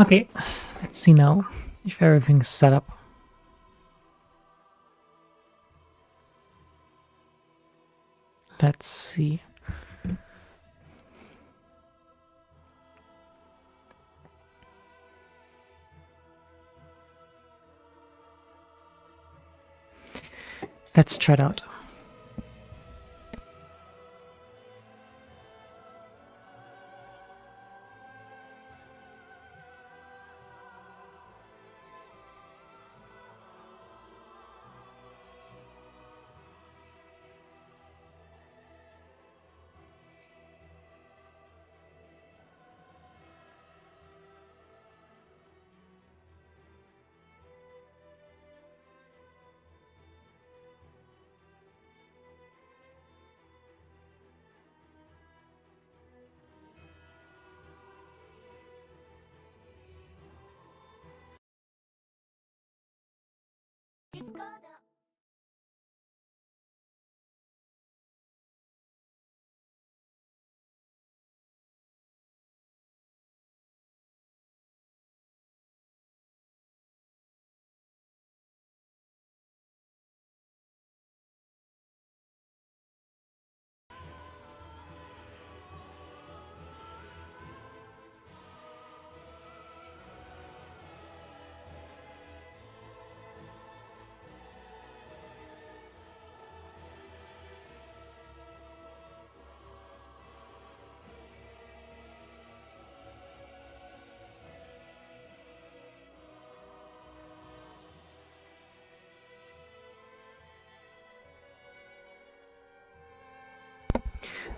Okay, let's see now if everything's set up. Let's see. Let's try it out.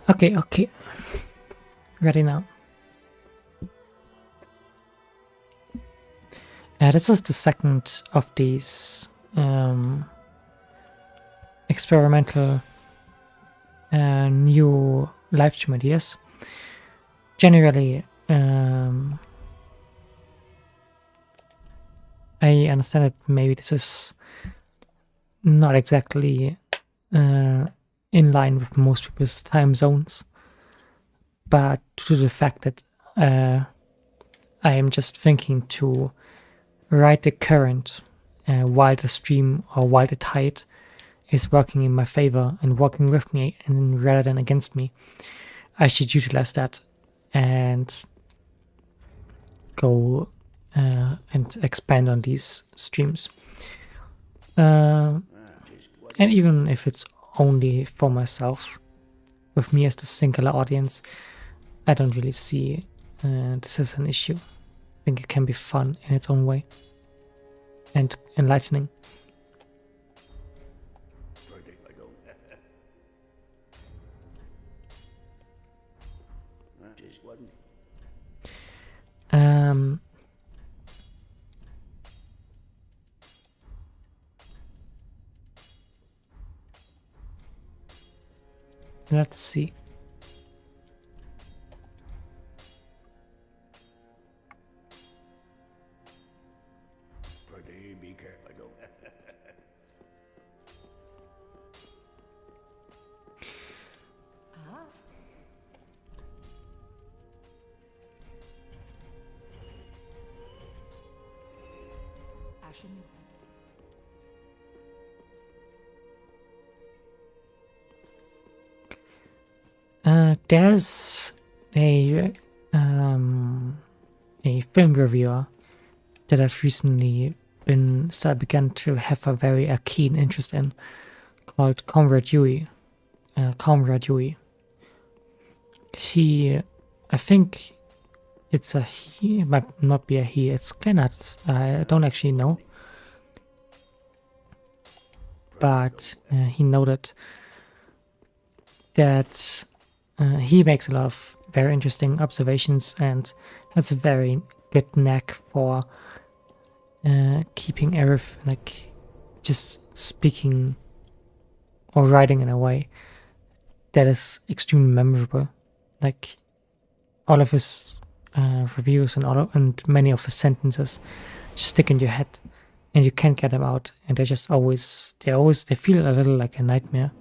Okay. Ready now. This is the second of these experimental new live stream ideas. Generally, I understand that maybe this is not exactly in line with most people's time zones, but due to the fact that I am just thinking to ride the current while the stream or while the tide is working in my favor and working with me and rather than against me, I should utilize that and go and expand on these streams. And even if it's only for myself, with me as the singular audience, I don't really see this as an issue. I think it can be fun in its own way and enlightening. Let's see. There's a film reviewer that I've recently began to have a very keen interest in, called Comrade Yui. Comrade Yui. I think it's a he. It might not be a he. It's Kenneth. I don't actually know, but he noted that he makes a lot of very interesting observations and has a very good knack for keeping everything, like, just speaking or writing in a way that is extremely memorable. Like, all of his reviews and many of his sentences just stick in your head, and you can't get them out. And they feel a little like a nightmare.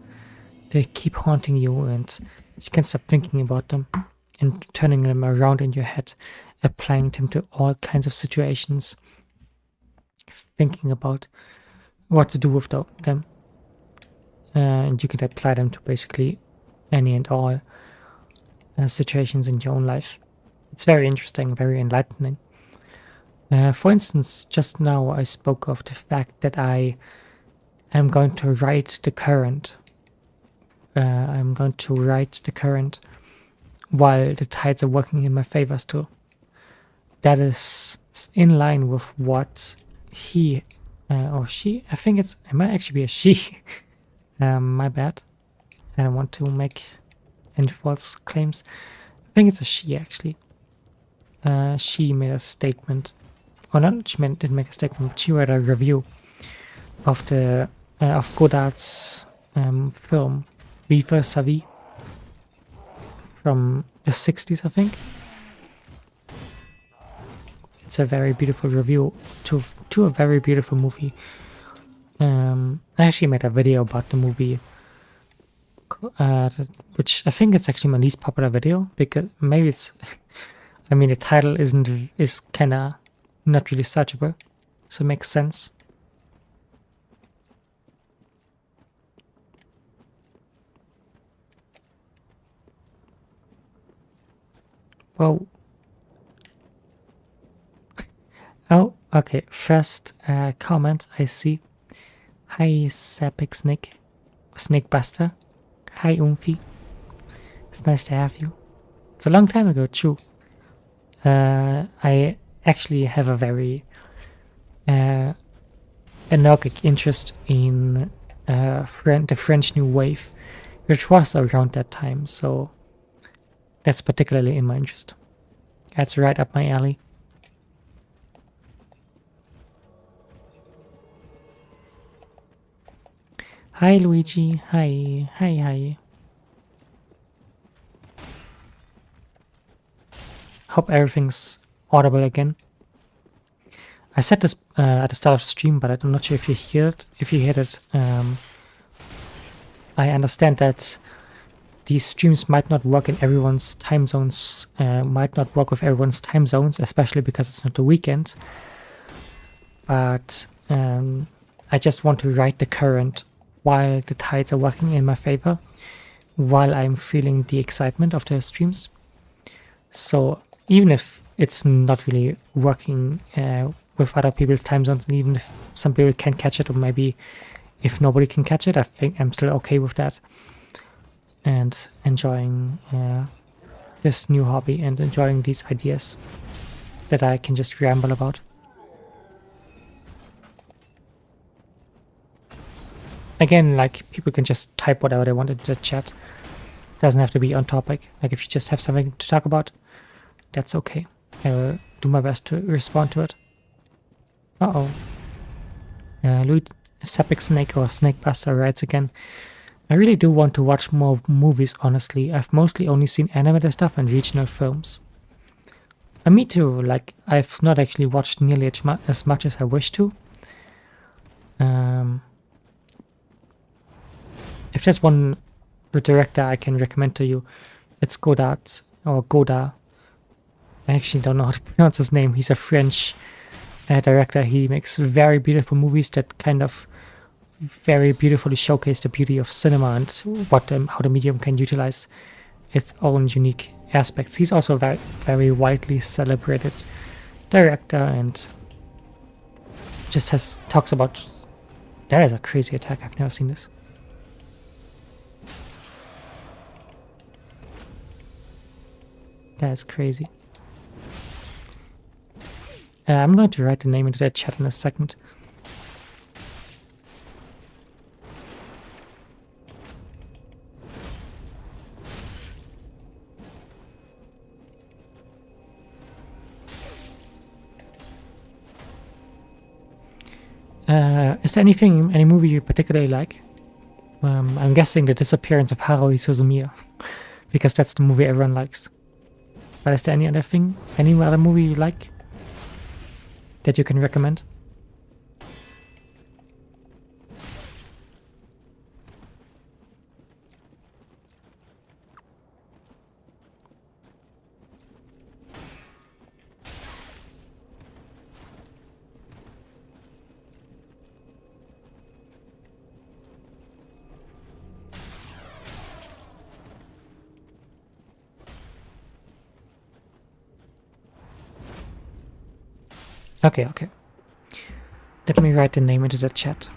They keep haunting you, and you can't stop thinking about them and turning them around in your head, applying them to all kinds of situations, thinking about what to do with them. And you can apply them to basically any and all situations in your own life. It's very interesting, very enlightening. For instance, just now I spoke of the fact that I am going to write the current. I'm going to write the current while the tides are working in my favor still. That is in line with what he or she, I think it might actually be a she. My bad. I don't want to make any false claims. I think it's a she, actually. She made a statement. Or not, she didn't make a statement. She read a review of of Godard's film Viva sa vie from the 60s, I think. It's a very beautiful review to a very beautiful movie. I actually made a video about the movie, which I think it's actually my least popular video, because maybe it's I mean, the title is kind of not really searchable, so it makes sense. Whoa. Oh, okay. First comment I see. Hi, Sapic Snake Buster. Hi, Umfi. It's nice to have you. It's a long time ago, too. I actually have a very anarchic interest in the French New Wave, which was around that time, so that's particularly in my interest. That's right up my alley. Hi, Luigi. Hi. Hope everything's audible again. I said this at the start of the stream, but I'm not sure if you hear it. If you heard it, I understand that these streams might not work in everyone's time zones, might not work with everyone's time zones, especially because it's not the weekend. But I just want to write the current while the tides are working in my favor, while I'm feeling the excitement of the streams. So even if it's not really working with other people's time zones, and even if some people can catch it, or maybe if nobody can catch it, I think I'm still okay with that, and enjoying this new hobby and enjoying these ideas that I can just ramble about. Again, like, people can just type whatever they want into the chat. It doesn't have to be on topic. Like, if you just have something to talk about, that's okay. I will do my best to respond to it. Louis Sapic Snake or Snakebuster writes again. I really do want to watch more movies, honestly. I've mostly only seen animated stuff and regional films. Me too. Like, I've not actually watched nearly as much as I wish to. If there's one director I can recommend to you, it's Godard. I actually don't know how to pronounce his name. He's a French director. He makes very beautiful movies that kind of very beautifully showcase the beauty of cinema and how the medium can utilize its own unique aspects. He's also a very, very widely celebrated director and just talks about. That is a crazy attack. I've never seen this. That is crazy. I'm going to write the name into the chat in a second. Is there any movie you particularly like? I'm guessing The Disappearance of Haruhi Suzumiya, because that's the movie everyone likes. But is there any other movie you like that you can recommend? Okay. Let me write the name into the chat.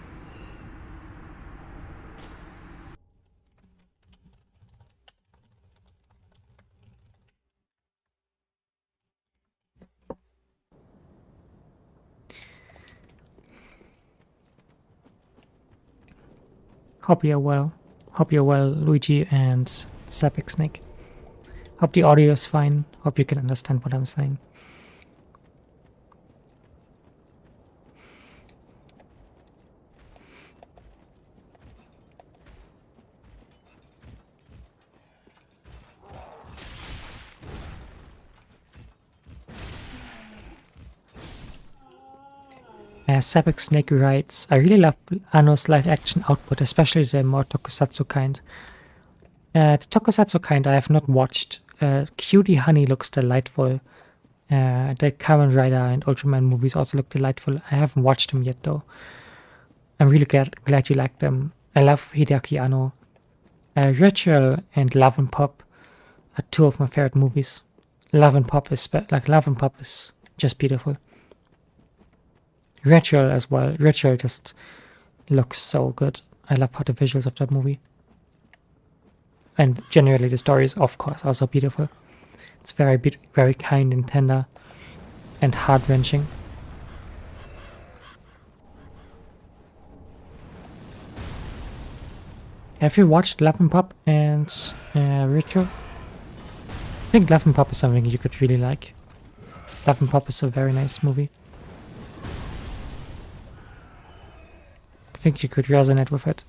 Hope you're well. Hope you're well, Luigi and Sapik Snake. Hope the audio is fine. Hope you can understand what I'm saying. Sapik Snake writes, I really love Anno's live action output, especially the more tokusatsu kind. The tokusatsu kind I have not watched. Cutie Honey looks delightful. The Kamen Rider and Ultraman movies also look delightful. I haven't watched them yet though. I'm really glad you like them. I love Hideaki Anno. Ritual and Love and Pop are two of my favorite movies. Love and Pop is just beautiful. Ritual as well. Ritual just looks so good. I love the visuals of that movie. And generally the story is, of course, also beautiful. It's very kind and tender and heart-wrenching. Have you watched Love and Pop and Ritual? I think Love and Pop is something you could really like. Love and Pop is a very nice movie. I think you could resonate with it.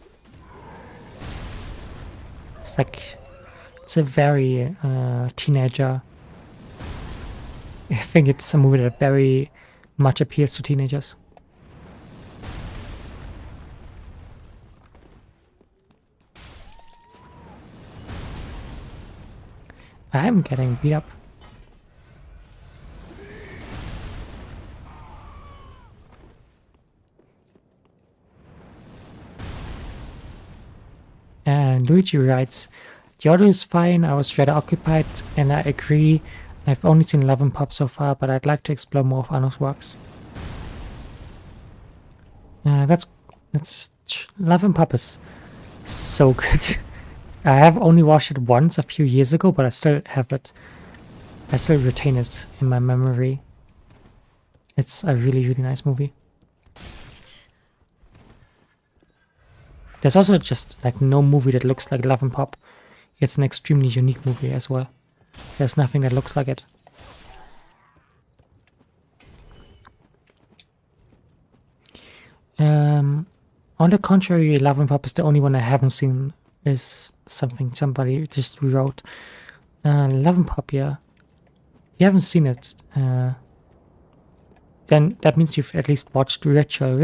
It's a very teenager. I think it's a movie that very much appeals to teenagers. I am getting beat up. And Luigi writes, the audio is fine, I was rather occupied, and I agree. I've only seen Love and Pop so far, but I'd like to explore more of Anno's works. That's Love and Pop is so good. I have only watched it once a few years ago, but I still have it. I still retain it in my memory. It's a really, really nice movie. There's also just like no movie that looks like Love and Pop. It's an extremely unique movie as well. There's nothing that looks like it. On the contrary, Love and Pop is the only one I haven't seen. Is something somebody just wrote. Love and Pop, yeah. You haven't seen it. Then that means you've at least watched Ritual.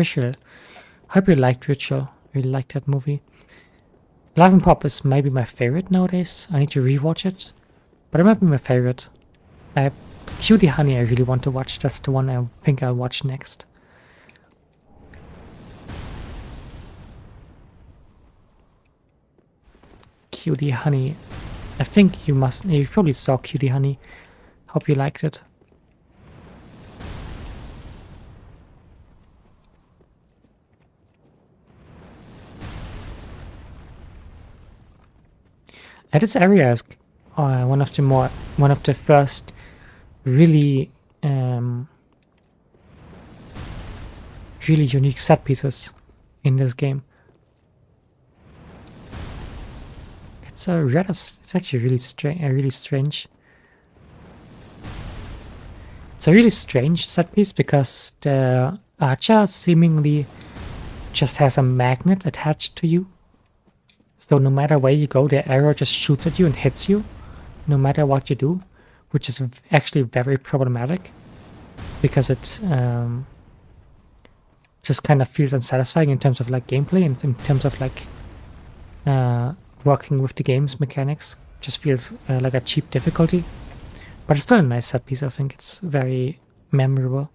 Hope you liked Ritual. Really liked that movie. Love and Pop is maybe my favorite nowadays. I need to rewatch it, but it might be my favorite. Cutie Honey I really want to watch. That's the one I think I'll watch next. Cutie Honey. I think you probably saw Cutie Honey. Hope you liked it. This area is one of the first really really unique set pieces in this game. It's it's actually really strange. It's a really strange set piece because the archer seemingly just has a magnet attached to you. So no matter where you go, the arrow just shoots at you and hits you, no matter what you do, which is actually very problematic because it just kind of feels unsatisfying in terms of like gameplay and in terms of like working with the game's mechanics. Just feels like a cheap difficulty, but it's still a nice set piece. I think it's very memorable,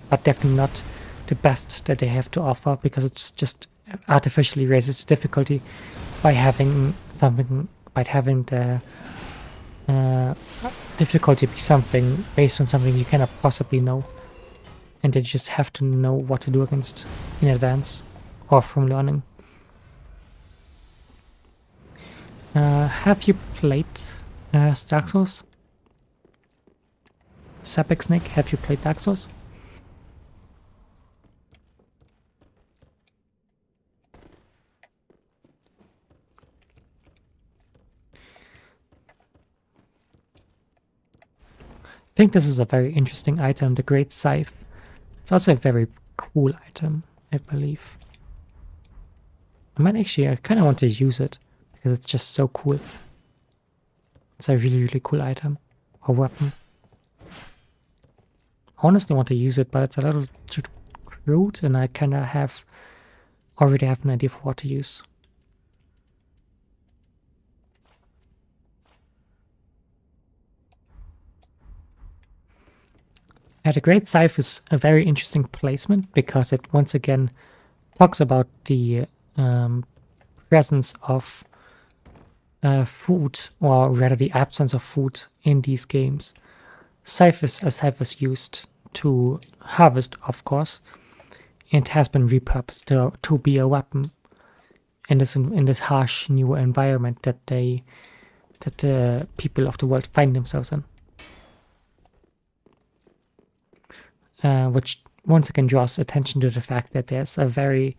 but definitely not the best that they have to offer because it's just artificially raises the difficulty by having the difficulty be something based on something you cannot possibly know, and you just have to know what to do against in advance or from learning. Have you played Dark Souls? Sapek Snake, have you played Dark Souls? I think this is a very interesting item, the Great Scythe. It's also a very cool item, I believe. I kind of want to use it because it's just so cool. It's a really, really cool item or weapon. I honestly want to use it, but it's a little too crude and I kind of already have an idea for what to use. The Great Scythe is a very interesting placement because it once again talks about the presence of food, or rather the absence of food in these games. A scythe is used to harvest, of course, and has been repurposed to be a weapon in this harsh new environment that the people of the world find themselves in. Which once again draws attention to the fact that there's a very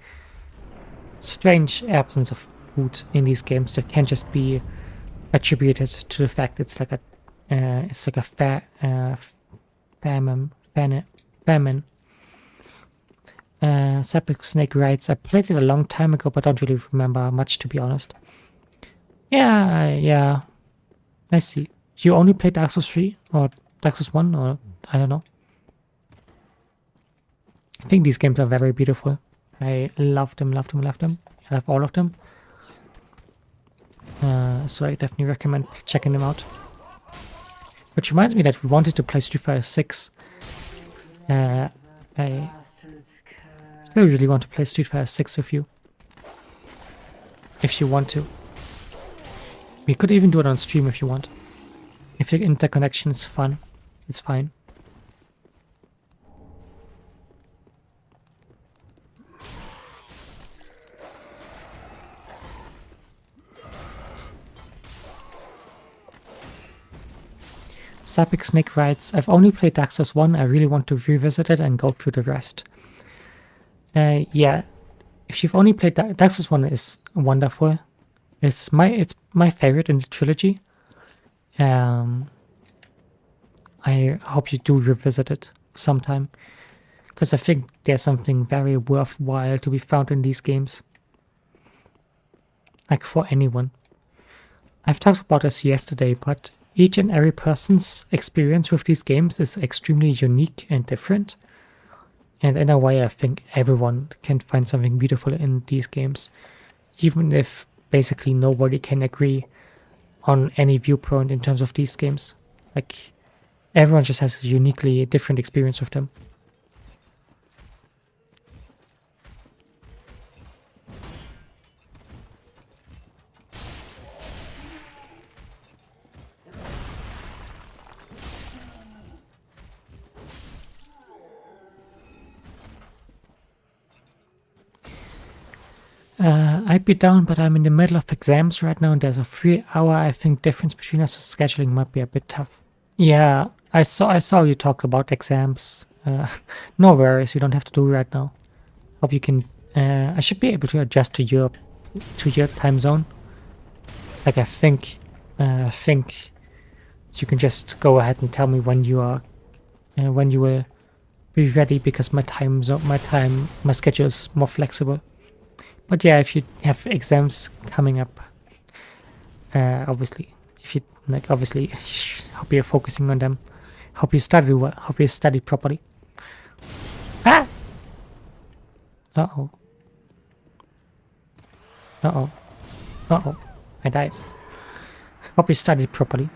strange absence of food in these games that can just be attributed to the fact it's like a famine. Sapek Snake writes, I played it a long time ago, but don't really remember much, to be honest. Yeah, I see. You only played Dark Souls 3 or Dark Souls 1, or I don't know. I think these games are very beautiful. I love them. I love all of them. So I definitely recommend checking them out. Which reminds me that we wanted to play Street Fighter 6. I still really want to play Street Fighter 6 with you. If you want to. We could even do it on stream if you want. If the interconnection is fun, it's fine. Sapek Snake writes, I've only played Dark Souls 1, I really want to revisit it and go through the rest. Yeah, if you've only played Dark Souls 1 is wonderful. It's my favorite in the trilogy. I hope you do revisit it sometime, because I think there's something very worthwhile to be found in these games. Like for anyone. I've talked about this yesterday, but each and every person's experience with these games is extremely unique and different. And in a way, I think everyone can find something beautiful in these games, even if basically nobody can agree on any viewpoint in terms of these games. Like, everyone just has a uniquely different experience with them. I'd be down, but I'm in the middle of exams right now, and there's a 3-hour, I think, difference between us, so scheduling might be a bit tough. Yeah, I saw you talked about exams. No worries, we don't have to do it right now. Hope you can. I should be able to adjust to your time zone. Like I think you can just go ahead and tell me when you are, when you will be ready, because my schedule is more flexible. But yeah, if you have exams coming up, obviously, if you like, obviously, hope you're focusing on them. Hope you study well. Hope you study properly. Ah! Uh-oh. Uh-oh. Uh-oh. I died. Hope you studied properly.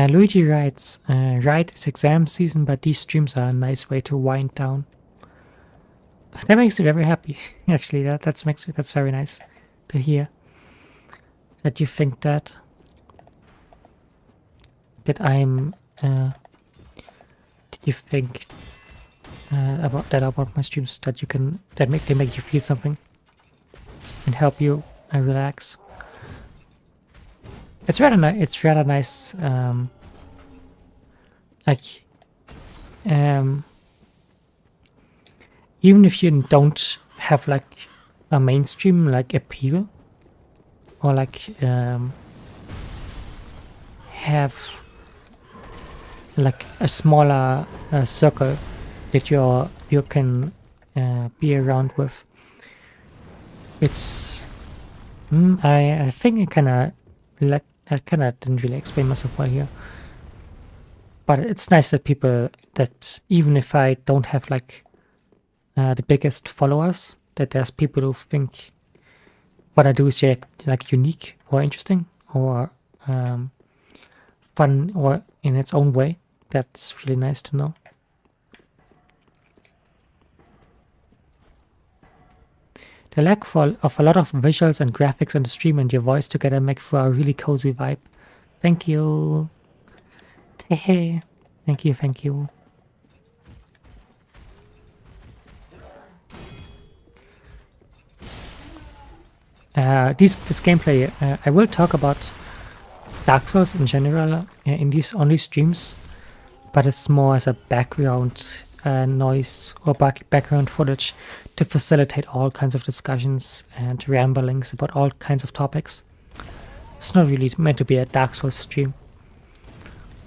Luigi writes, right, it's exam season, but these streams are a nice way to wind down. That makes me very happy. Actually, that's very nice to hear. That you think that I'm that you think about my streams, that you can they make you feel something and help you relax. It's rather nice. It's rather nice. Like, even if you don't have like a mainstream like appeal, or like have like a smaller circle that you can be around with. It's I think I kind of didn't really explain myself well here, but it's nice that people, that even if I don't have like the biggest followers, that there's people who think what I do is like unique or interesting or fun or in its own way. That's really nice to know. The lack of a lot of visuals and graphics on the stream and your voice together make for a really cozy vibe. Thank you. Hey, thank you, thank you. This gameplay, I will talk about Dark Souls in general on these streams, but it's more as a background noise or background footage to facilitate all kinds of discussions and ramblings about all kinds of topics. It's not really meant to be a Dark Souls stream.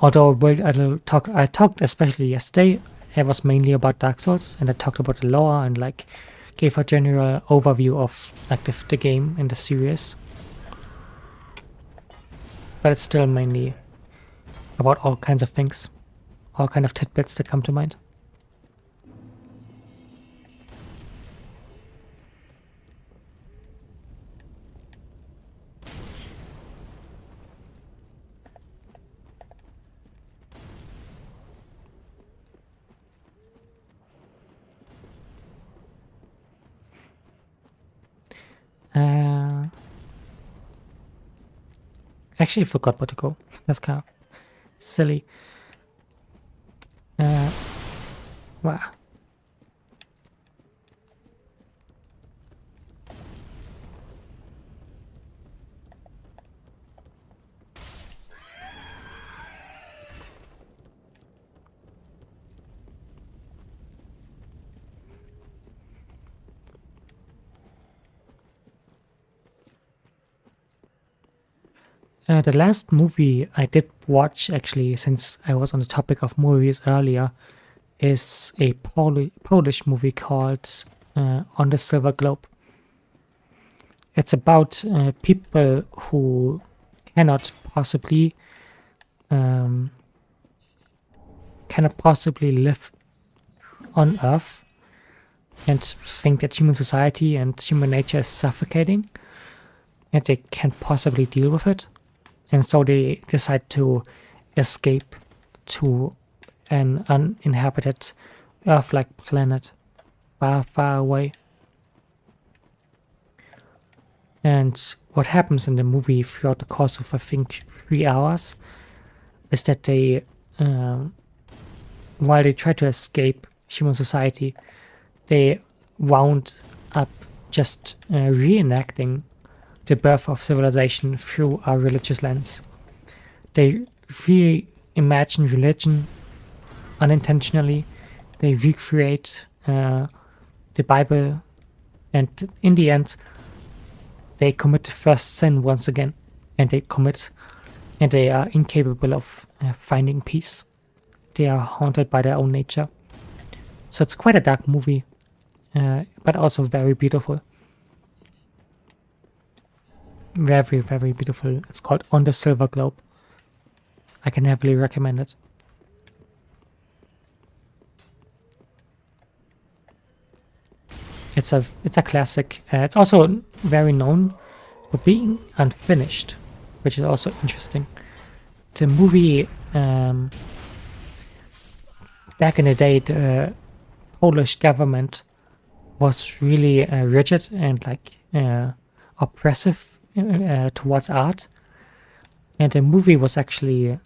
Although I talked especially yesterday, it was mainly about Dark Souls, and I talked about the lore and like gave a general overview of like the game and the series. But it's still mainly about all kinds of things, all kind of tidbits that come to mind. Actually forgot where to go. That's kind of silly. Wow. The last movie I did watch, actually, since I was on the topic of movies earlier, is a Polish movie called On the Silver Globe. It's about people who cannot possibly live on Earth and think that human society and human nature is suffocating, and they can't possibly deal with it. And so they decide to escape to an uninhabited Earth-like planet far, far away. And what happens in the movie throughout the course of, I think, 3 hours is that they, while they try to escape human society, they wound up just reenacting the birth of civilization through a religious lens. They reimagine religion unintentionally. They recreate the Bible, and in the end, they commit the first sin once again, and they are incapable of finding peace. They are haunted by their own nature. So it's quite a dark movie, but also very beautiful. Very, very beautiful. It's called On the Silver Globe. I can heavily recommend it. It's a classic. It's also very known for being unfinished, which is also interesting. The movie, back in the day, the Polish government was really rigid and oppressive towards art, and the movie was actually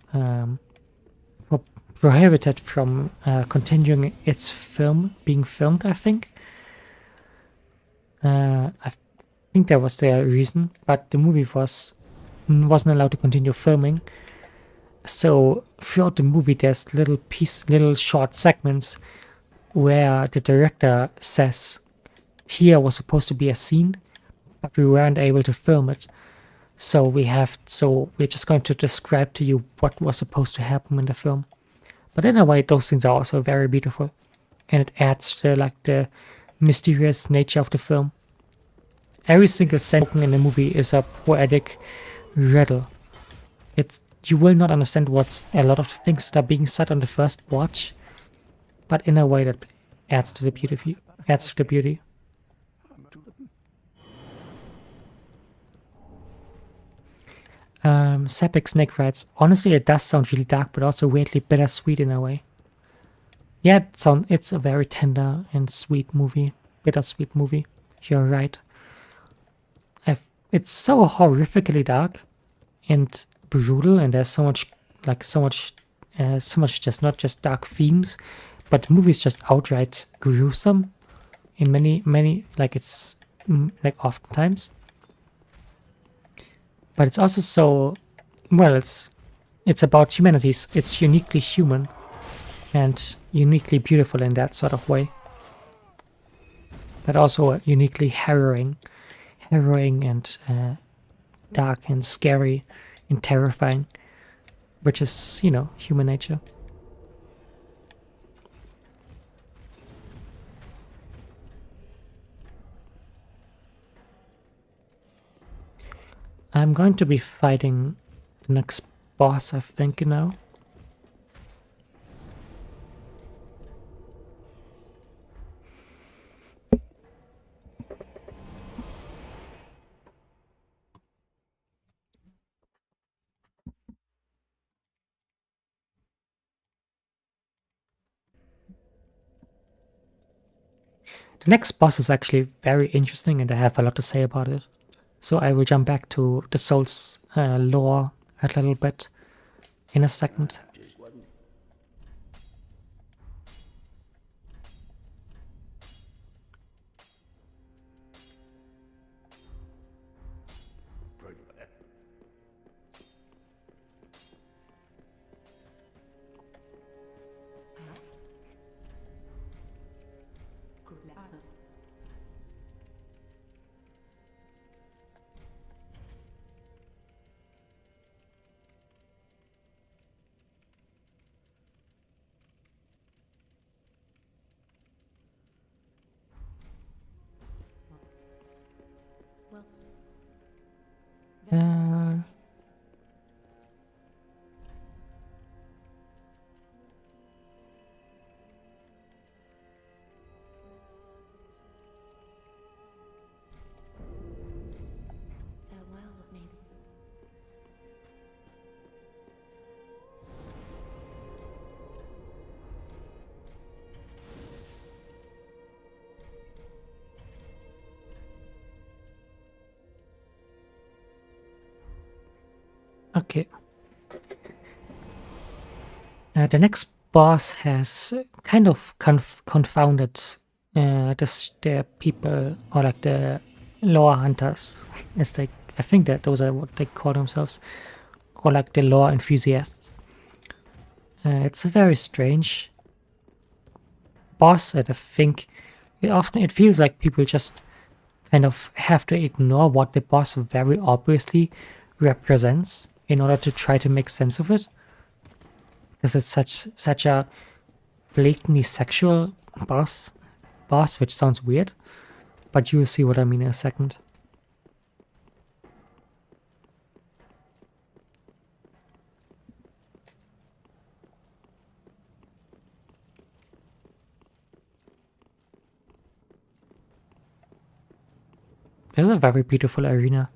prohibited from continuing its being filmed, I think. I think that was the reason, but the movie wasn't allowed to continue filming. So throughout the movie, there's little short segments where the director says, "Here was supposed to be a scene, but we weren't able to film it. So we're just going to describe to you what was supposed to happen in the film." But in a way, those things are also very beautiful, and it adds to the mysterious nature of the film. Every single sentence in the movie is a poetic riddle. You will not understand what's a lot of things that are being said on the first watch, but in a way that adds to the beauty. Sepik Snake writes, honestly, it does sound really dark, but also weirdly bittersweet in a way. Yeah, it's a very tender and sweet movie, bittersweet movie. You're right. It's so horrifically dark and brutal, and there's so much just not just dark themes, but the movie is just outright gruesome in many it's oftentimes. But it's also so it's about humanity. It's uniquely human and uniquely beautiful in that sort of way, but also uniquely harrowing and dark and scary and terrifying, which is human nature. I'm going to be fighting the next boss, I think, now. The next boss is actually very interesting, and I have a lot to say about it. So I will jump back to the Souls lore a little bit in a second. Okay. The next boss has kind of confounded the people, or like the lore hunters. It's like, I think that those are what they call themselves, or like the lore enthusiasts. It's a very strange boss, and I think it feels like people just kind of have to ignore what the boss very obviously represents in order to try to make sense of it, because it's such a blatantly sexual boss, which sounds weird, but you'll see what I mean in a second. This is a very beautiful arena.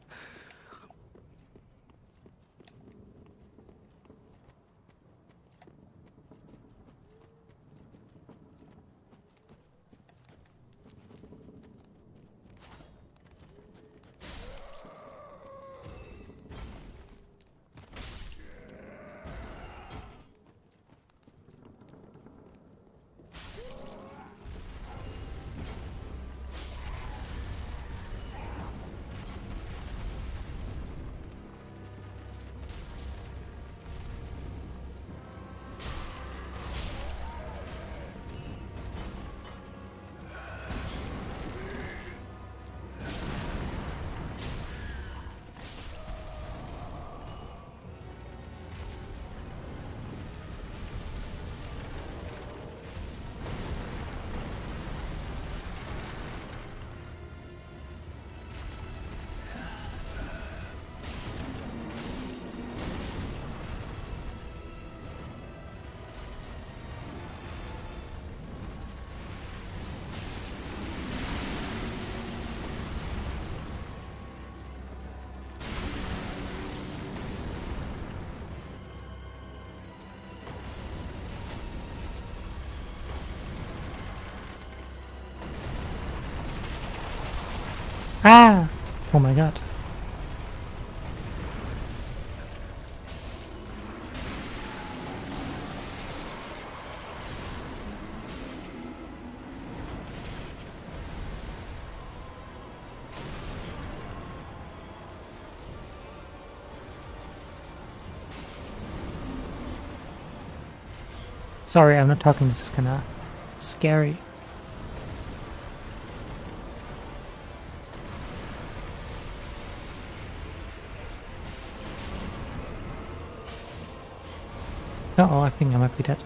Ah! Oh my god. Sorry, I'm not talking. This is kinda scary. Uh-oh, I think I might be dead.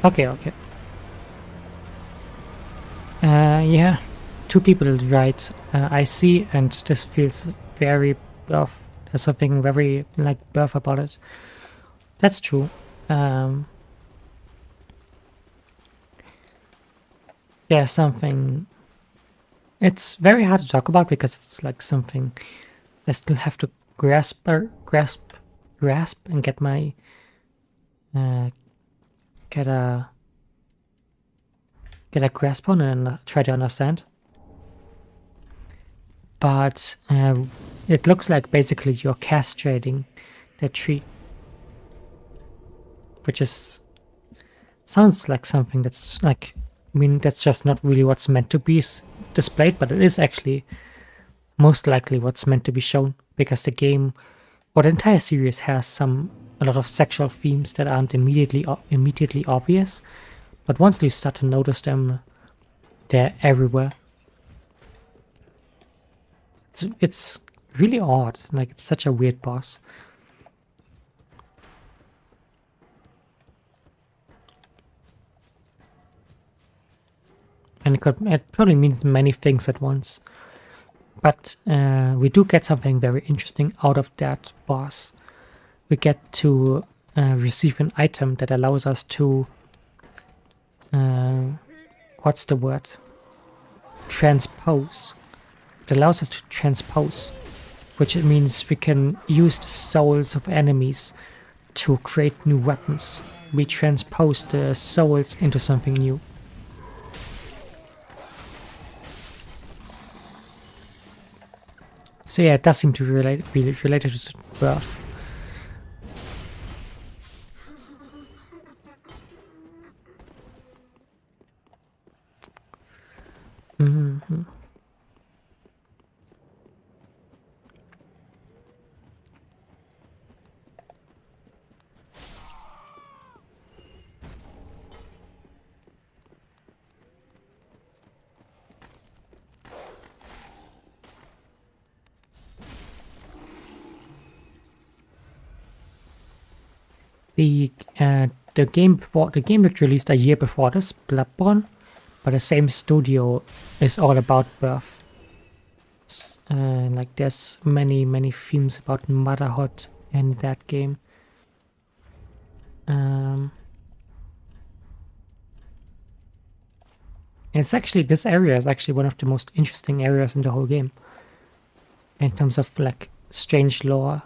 Okay, okay. Yeah, two people right. I see, and this feels very buff. There's something very like buff about it. That's true. Yeah, something. It's very hard to talk about because it's like something I still have to grasp, and get my get a grasp on and try to understand. But it looks like basically you're castrating the tree, which is sounds like something that's like, I mean, that's just not really what's meant to be displayed, but it is actually most likely what's meant to be shown, because the game or the entire series has a lot of sexual themes that aren't immediately obvious, but once you start to notice them, they're everywhere. It's really odd. Like, it's such a weird boss. And it probably means many things at once. But we do get something very interesting out of that boss. We get to receive an item that allows us to what's the word? Transpose. It allows us to transpose, which it means we can use the souls of enemies to create new weapons. We transpose the souls into something new. So yeah, it does seem to be related to birth. Mm-hmm. The game that released a year before this, Bloodborne, but the same studio, is all about birth. Like there's many themes about motherhood in that game. It's actually, this area is actually one of the most interesting areas in the whole game, in terms of like strange lore.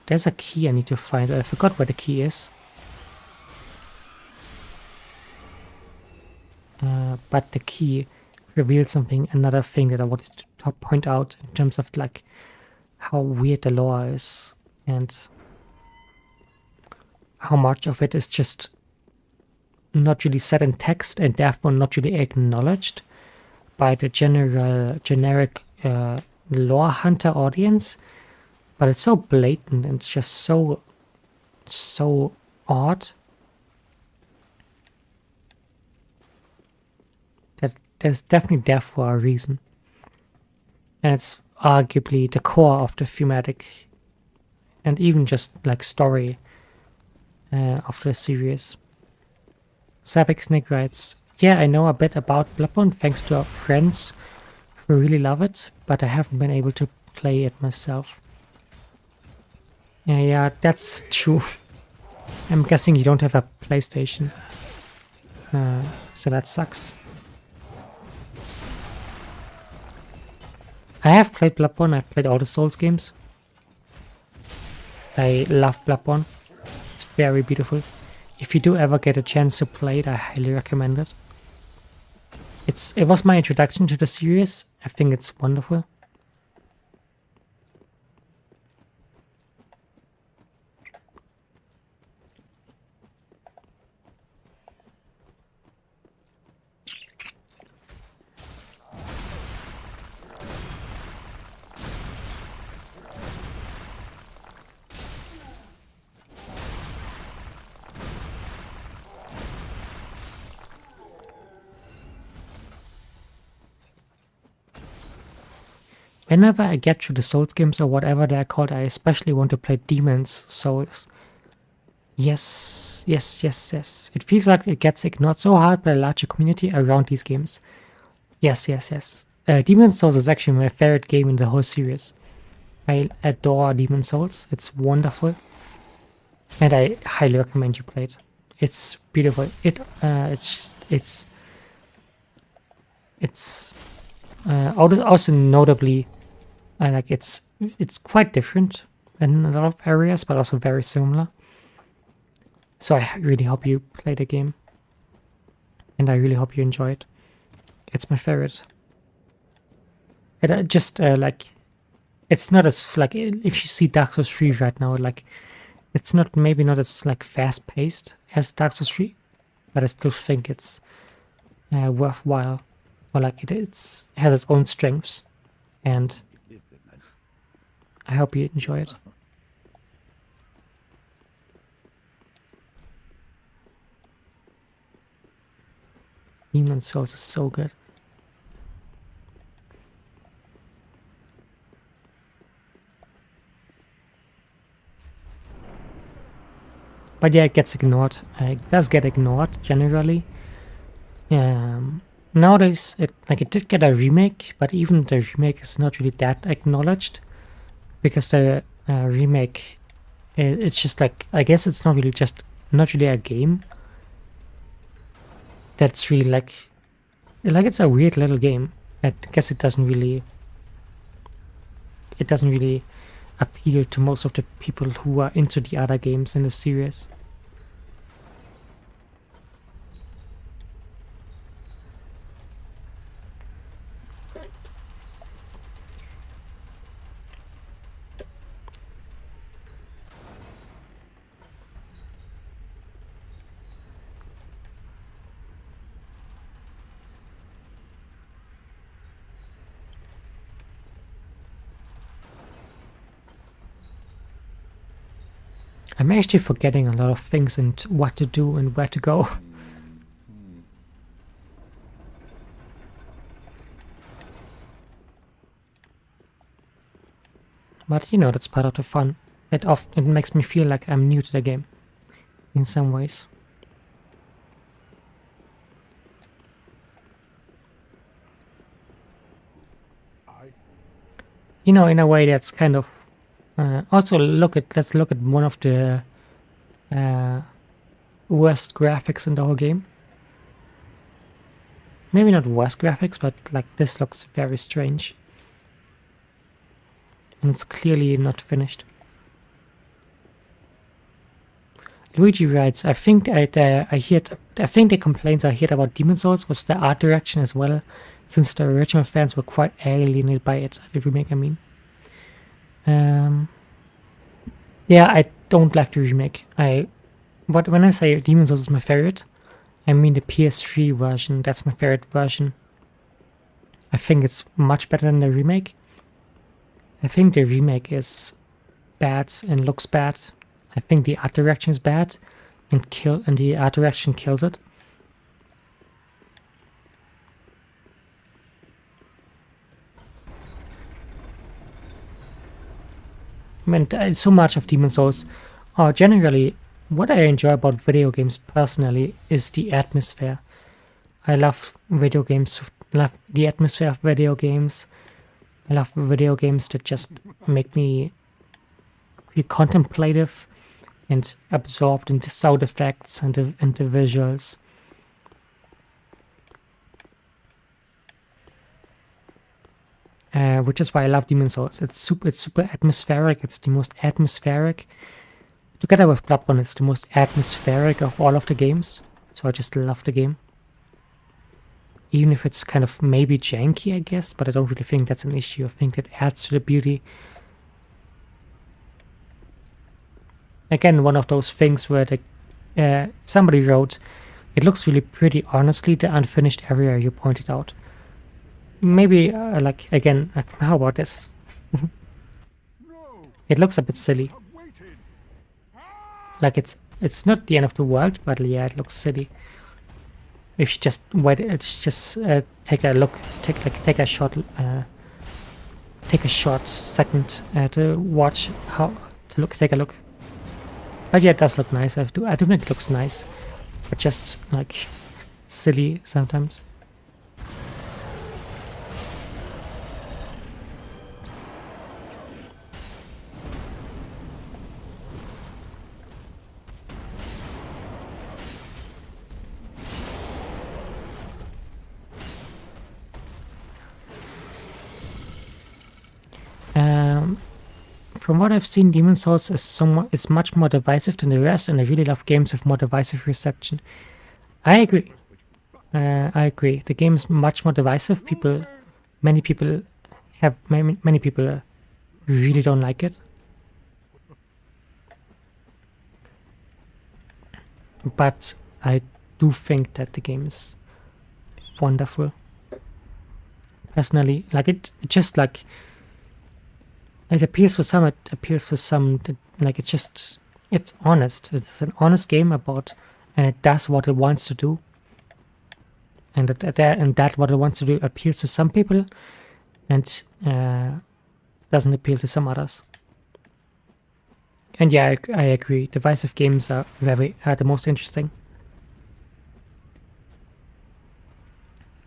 There's a key I need to find. I forgot where the key is. But the key reveals something, another thing that I wanted to point out in terms of like how weird the lore is and how much of it is just not really set in text and therefore not really acknowledged by the generic lore hunter audience. But it's so blatant and it's just so odd that there's definitely there for a reason. And it's arguably the core of the thematic and even just like story of the series. Sabic Snake writes, yeah, I know a bit about Bloodborne thanks to our friends who really love it, but I haven't been able to play it myself. Yeah, that's true. I'm guessing you don't have a PlayStation. So that sucks. I have played Bloodborne, I've played all the Souls games. I love Bloodborne. It's very beautiful. If you do ever get a chance to play it, I highly recommend it. It was my introduction to the series. I think it's wonderful. Whenever I get through the Souls games or whatever they're called, I especially want to play Demon's Souls. Yes. It feels like it gets ignored so hard by a larger community around these games. Yes. Demon's Souls is actually my favorite game in the whole series. I adore Demon's Souls. It's wonderful. And I highly recommend you play it. It's beautiful. It's also notably like it's quite different in a lot of areas, but also very similar. So I really hope you play the game, and I really hope you enjoy it. It's my favorite. It just like it's not as like if you see Dark Souls 3 right now, like it's maybe not as like fast paced as Dark Souls 3, but I still think it's worthwhile. Or like it has its own strengths, and I hope you enjoy it. Demon's Souls is so good. But yeah, it gets ignored. It does get ignored generally. Nowadays, it did get a remake, but even the remake is not really that acknowledged, because the remake It's just like, I guess it's not really a game. That's really like it's a weird little game. I guess it doesn't really appeal to most of the people who are into the other games in the series. I'm actually forgetting a lot of things and what to do and where to go. But you know, that's part of the fun. It makes me feel like I'm new to the game in some ways. You know, in a way that's kind of also let's look at one of the worst graphics in the whole game. Maybe not worst graphics, but like this looks very strange. And it's clearly not finished. Luigi writes, I think the complaints I heard about Demon's Souls was the art direction as well, since the original fans were quite alienated by it. The remake, I mean. Yeah, I don't like the remake. But when I say Demon's Souls is my favorite, I mean the PS3 version. That's my favorite version. I think it's much better than the remake. I think the remake is bad and looks bad. I think the art direction is bad, and the art direction kills it. I mean, so much of Demon's Souls, or generally, what I enjoy about video games personally is the atmosphere. I love video games, love the atmosphere of video games. I love video games that just make me feel contemplative and absorbed into sound effects and the visuals. Which is why I love Demon's Souls. It's super atmospheric. It's the most atmospheric. Together with Bloodborne, it's the most atmospheric of all of the games. So I just love the game. Even if it's kind of maybe janky, I guess, but I don't really think that's an issue. I think that adds to the beauty. Again, one of those things where somebody wrote, it looks really pretty, honestly, the unfinished area you pointed out. Maybe, how about this? It looks a bit silly. Like it's not the end of the world, but yeah, it looks silly. If you just wait, take a look, take a short second to watch take a look. But yeah, it does look nice. I do think it looks nice, but just like silly sometimes. From what I've seen, Demon's Souls is much more divisive than the rest, and I really love games with more divisive reception. I agree. The game is much more divisive. Many people really don't like it. But I do think that the game is wonderful. Personally, like it just like. It appeals to some. Like it's honest. It's an honest game and it does what it wants to do. And that what it wants to do appeals to some people, and doesn't appeal to some others. And yeah, I agree. Divisive games are the most interesting.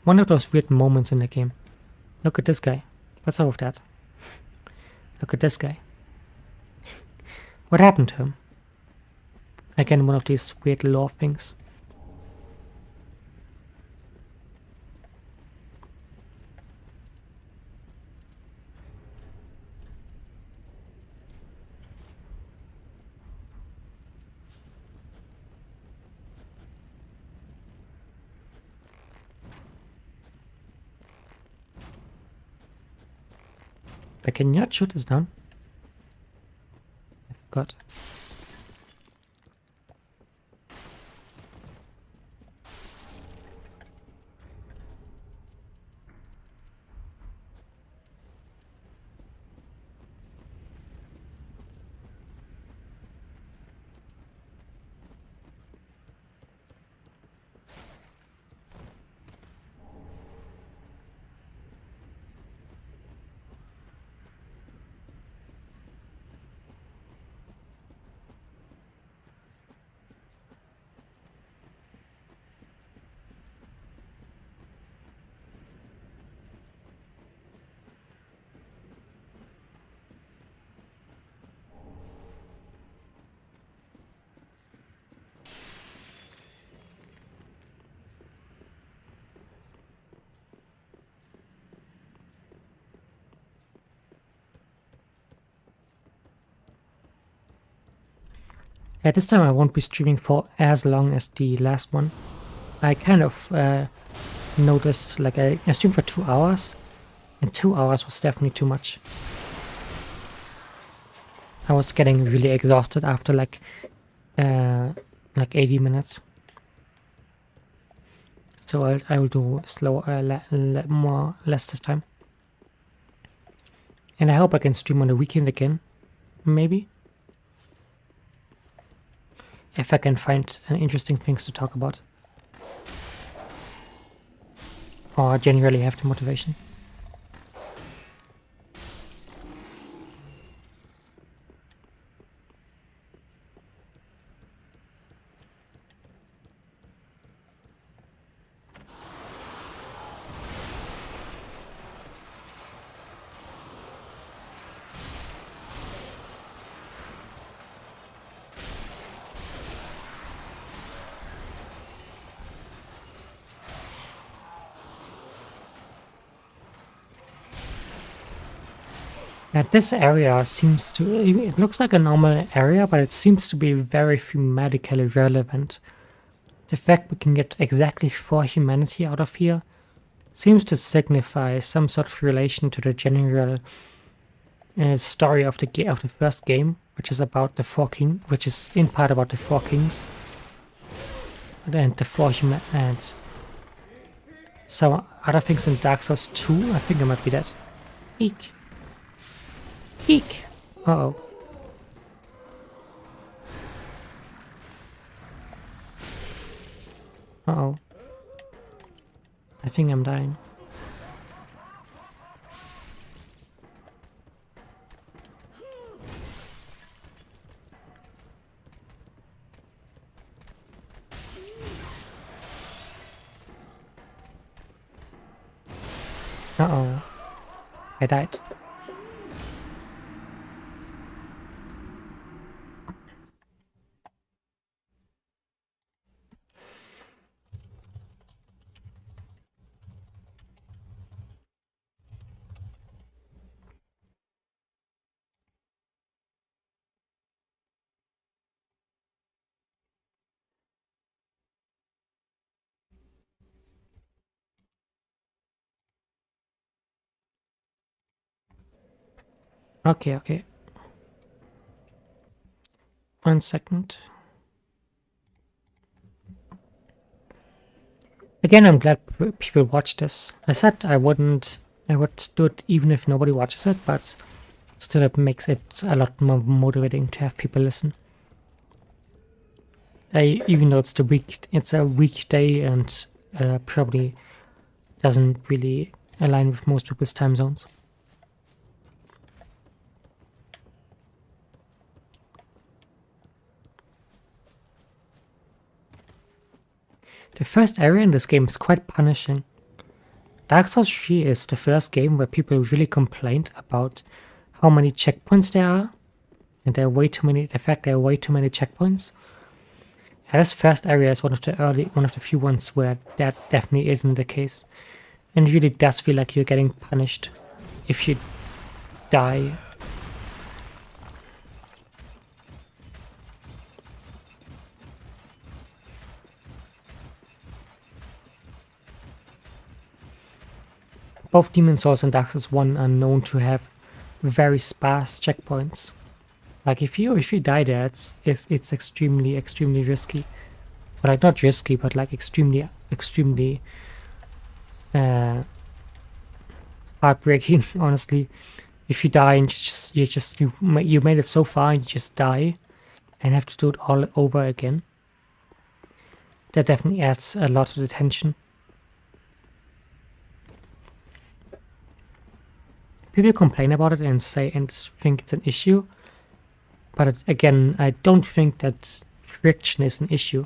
One of those weird moments in the game. Look at this guy. What's up with that? Look at this guy. What happened to him? Again, one of these weird lore things. But can you not shoot this down? I forgot. At this time I won't be streaming for as long as the last one. I kind of noticed, like I streamed for 2 hours, and 2 hours was definitely too much. I was getting really exhausted after like 80 minutes. So I will do less this time. And I hope I can stream on the weekend again, maybe. If I can find interesting things to talk about. Or generally have the motivation. And this area seems to, it looks like a normal area, but it seems to be very thematically relevant. The fact we can get exactly 4 humanity out of here seems to signify some sort of relation to the general story of the first game, which is about the 4 kings, which is in part about the 4 kings and the 4 human and some other things in Dark Souls 2. I think I might be dead. Eek. Eek! Uh-oh. Uh-oh. I think I'm dying. Uh-oh. I died. Okay. 1 second. Again, I'm glad people watch this. I said I would do it even if nobody watches it, but still it makes it a lot more motivating to have people listen. Even though it's a weekday and probably doesn't really align with most people's time zones. The first area in this game is quite punishing. Dark Souls 3 is the first game where people really complained about how many checkpoints there are, and there are way too many. In fact, there are way too many checkpoints. And this first area is one of the few ones where that definitely isn't the case, and it really does feel like you're getting punished if you die. Both Demon Souls and Dark Souls 1 are known to have very sparse checkpoints. Like if you die there, it's extremely risky. But like not risky, but like extremely heartbreaking. Honestly, if you die and you made it so far and you just die and have to do it all over again, that definitely adds a lot to the tension. People complain about it and think it's an issue, but again, I don't think that friction is an issue.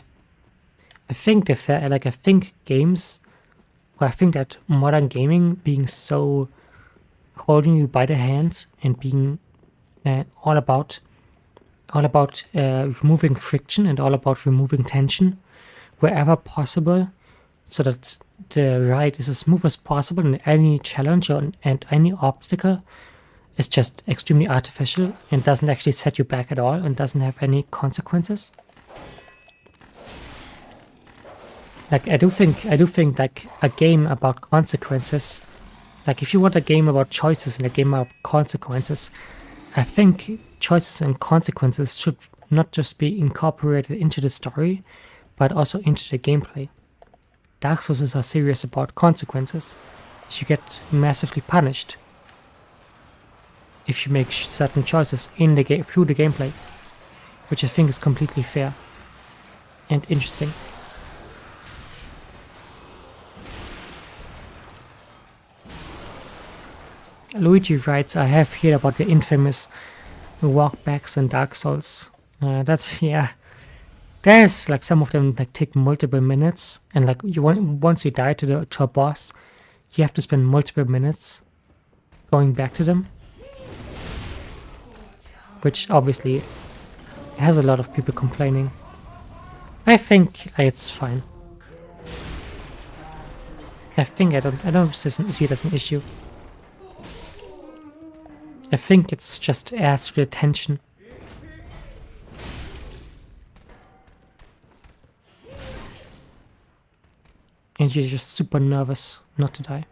I think I think that modern gaming being so holding you by the hands and being all about removing friction and all about removing tension wherever possible, so that the ride is as smooth as possible, and any challenge and any obstacle is just extremely artificial and doesn't actually set you back at all and doesn't have any consequences. Like I do think like a game about consequences, like if you want a game about choices and a game about consequences, I think choices and consequences should not just be incorporated into the story, but also into the gameplay. Dark Souls are serious about consequences. You get massively punished if you make certain choices in the game through the gameplay, which I think is completely fair and interesting. Luigi writes, I have heard about the infamous walkbacks in Dark Souls. There's like some of them like take multiple minutes, and like once you die to a boss, you have to spend multiple minutes going back to them, which obviously has a lot of people complaining. I think it's fine. I don't see it as an issue. I think it's just adds to the tension. And you're just super nervous not to die.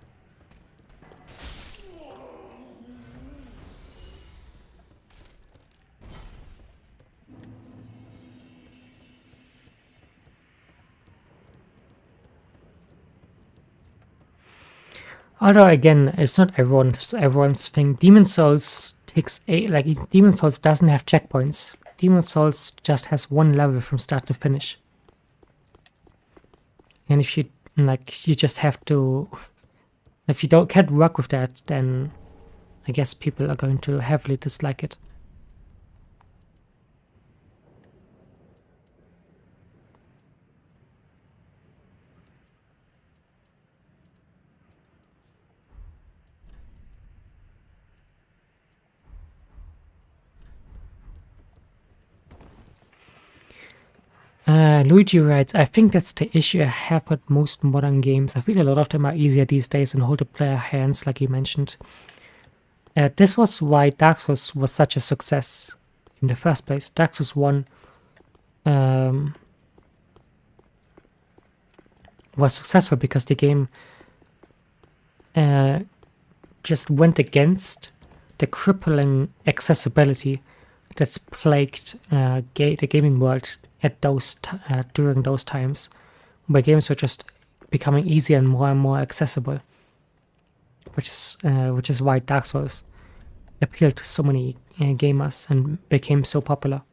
Although again, it's not everyone's thing. Demon Souls Demon Souls doesn't have checkpoints. Demon Souls just has one level from start to finish. And if you you just have to, if you can't work with that, then I guess people are going to heavily dislike it. Luigi writes, I think that's the issue I have with most modern games. I feel a lot of them are easier these days and hold the player hands, like you mentioned. This was why Dark Souls was such a success in the first place. Dark Souls 1 was successful because the game just went against the crippling accessibility that's plagued the gaming world at during those times, where games were just becoming easier and more accessible, which is why Dark Souls appealed to so many gamers and became so popular.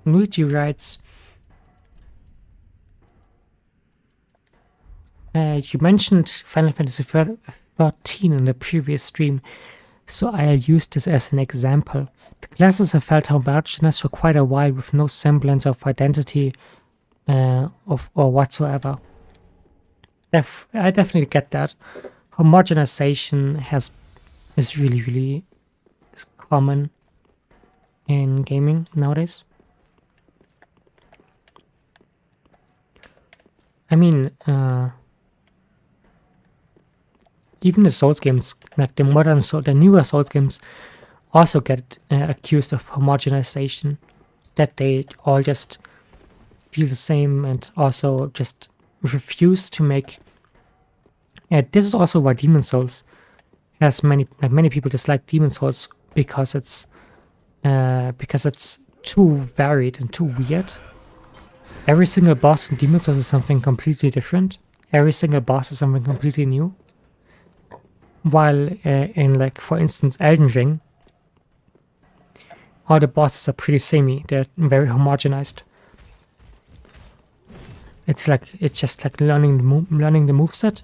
Luigi writes, you mentioned Final Fantasy XIII in the previous stream, so I'll use this as an example. The classes have felt homogeneous for quite a while with no semblance of identity or whatsoever. I definitely get that. Homogenization is really common in gaming nowadays. I mean, even the Souls games, like the newer Souls games, also get accused of homogenization, that they all just feel the same and also just refuse to make. This is also why Demon Souls has many people dislike Demon Souls, because it's too varied and too weird. Every single boss in Demon Souls is something completely different. Every single boss is something completely new. While in, like, for instance, Elden Ring, all the bosses are pretty samey. They're very homogenized. It's just like learning the moveset,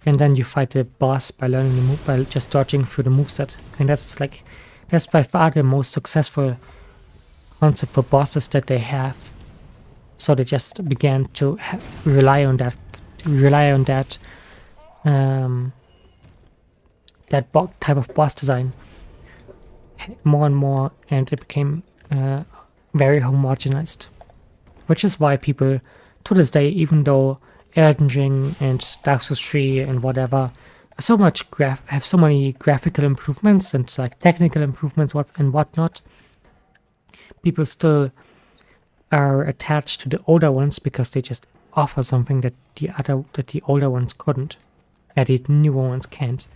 and then you fight the boss by learning the move, by just dodging through the moveset. And that's by far the most successful concept for bosses that they have. So they just began to rely on that type of boss design more and more, and it became very homogenized. Which is why people, to this day, even though Elden Ring and Dark Souls 3 and whatever have so many graphical improvements and like technical improvements and whatnot, people still are attached to the older ones because they just offer something that the older ones couldn't, and the newer ones can't.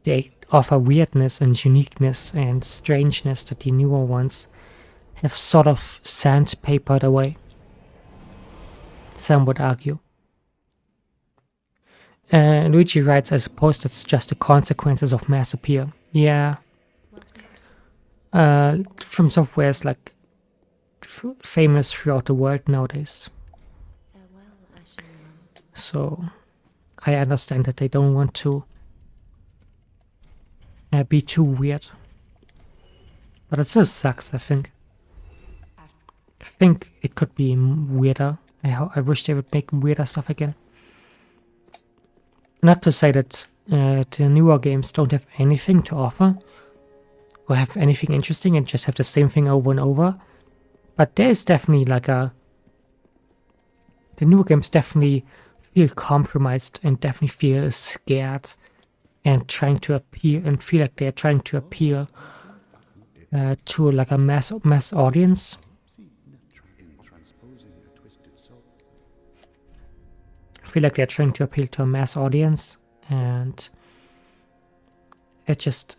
They offer weirdness and uniqueness and strangeness that the newer ones have sort of sandpapered away, some would argue. Luigi writes, I suppose that's just the consequences of mass appeal. Yeah. From Software is like famous throughout the world nowadays. So I understand that they don't want to be too weird. But it just sucks, I think. I think it could be weirder. I wish they would make weirder stuff again. Not to say that the newer games don't have anything to offer or have anything interesting and just have the same thing over and over. But there is definitely the newer games definitely feel compromised and definitely feel scared and trying to appeal and feel like they're trying to appeal to like a mass audience. I feel like they're trying to appeal to a mass audience, and it just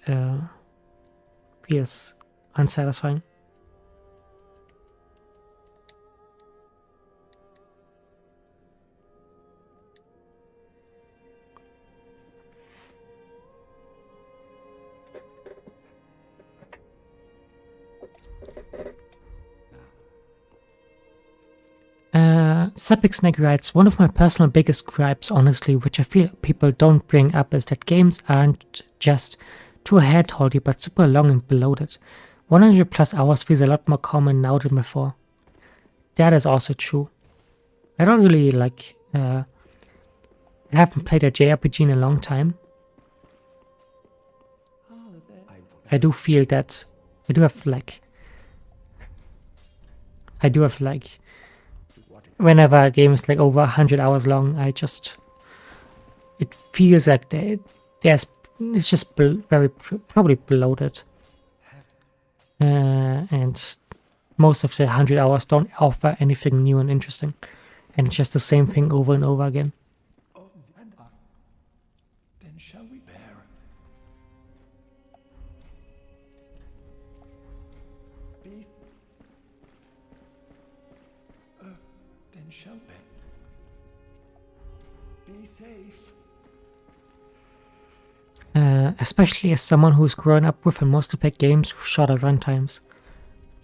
feels unsatisfying. Sepik Snake writes, one of my personal biggest gripes, honestly, which I feel people don't bring up, is that games aren't just too head-holdy but super long and bloated. 100 plus hours feels a lot more common now than before. That is also true. I don't really I haven't played a JRPG in a long time. I do feel that I do have whenever a game is like over 100 hours long, it feels like it's just probably bloated, and most of the 100 hours don't offer anything new and interesting, and it's just the same thing over and over again. Then shall we bear? Then shall be safe. Especially as someone who's grown up with and mostly played games with shorter runtimes.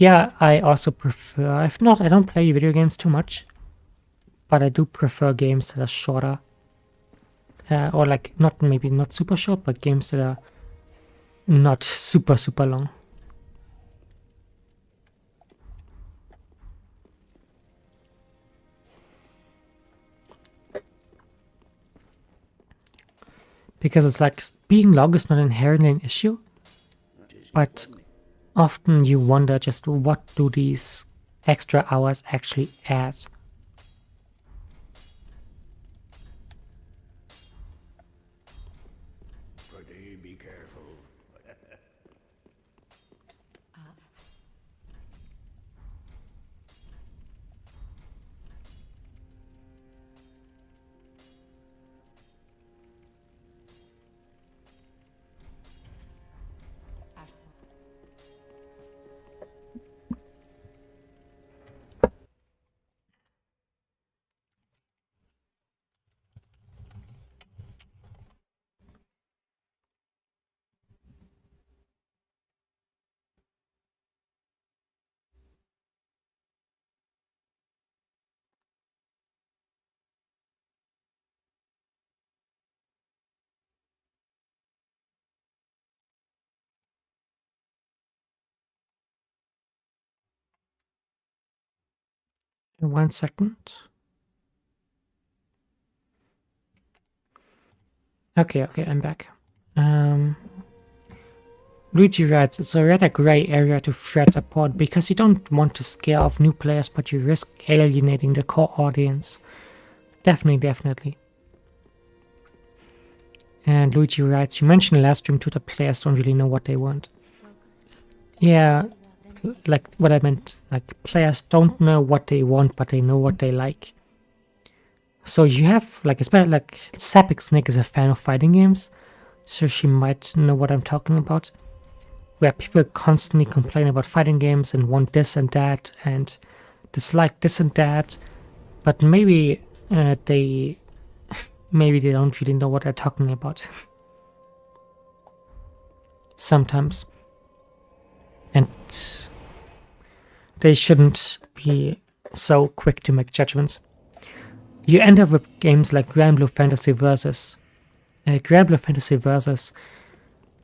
Yeah, I also prefer, if not, I don't play video games too much, but I do prefer games that are shorter. Or like, maybe not super short, but games that are not super, super long. Because it's like, being long is not inherently an issue, but often you wonder just what do these extra hours actually add. Be careful. In 1 second. Okay, I'm back. Luigi writes, it's a rather grey area to thread upon because you don't want to scare off new players, but you risk alienating the core audience. Definitely. And Luigi writes, you mentioned last stream too that players don't really know what they want. Yeah, like what I meant, like players don't know what they want, but they know what they like. So you have, like, especially like Sapix Snake is a fan of fighting games, so she might know what I'm talking about. Where people constantly complain about fighting games and want this and that and dislike this and that, but maybe they don't really know what they're talking about. Sometimes. And they shouldn't be so quick to make judgments. You end up with games like Grand Blue Fantasy Versus. Grand Blue Fantasy Versus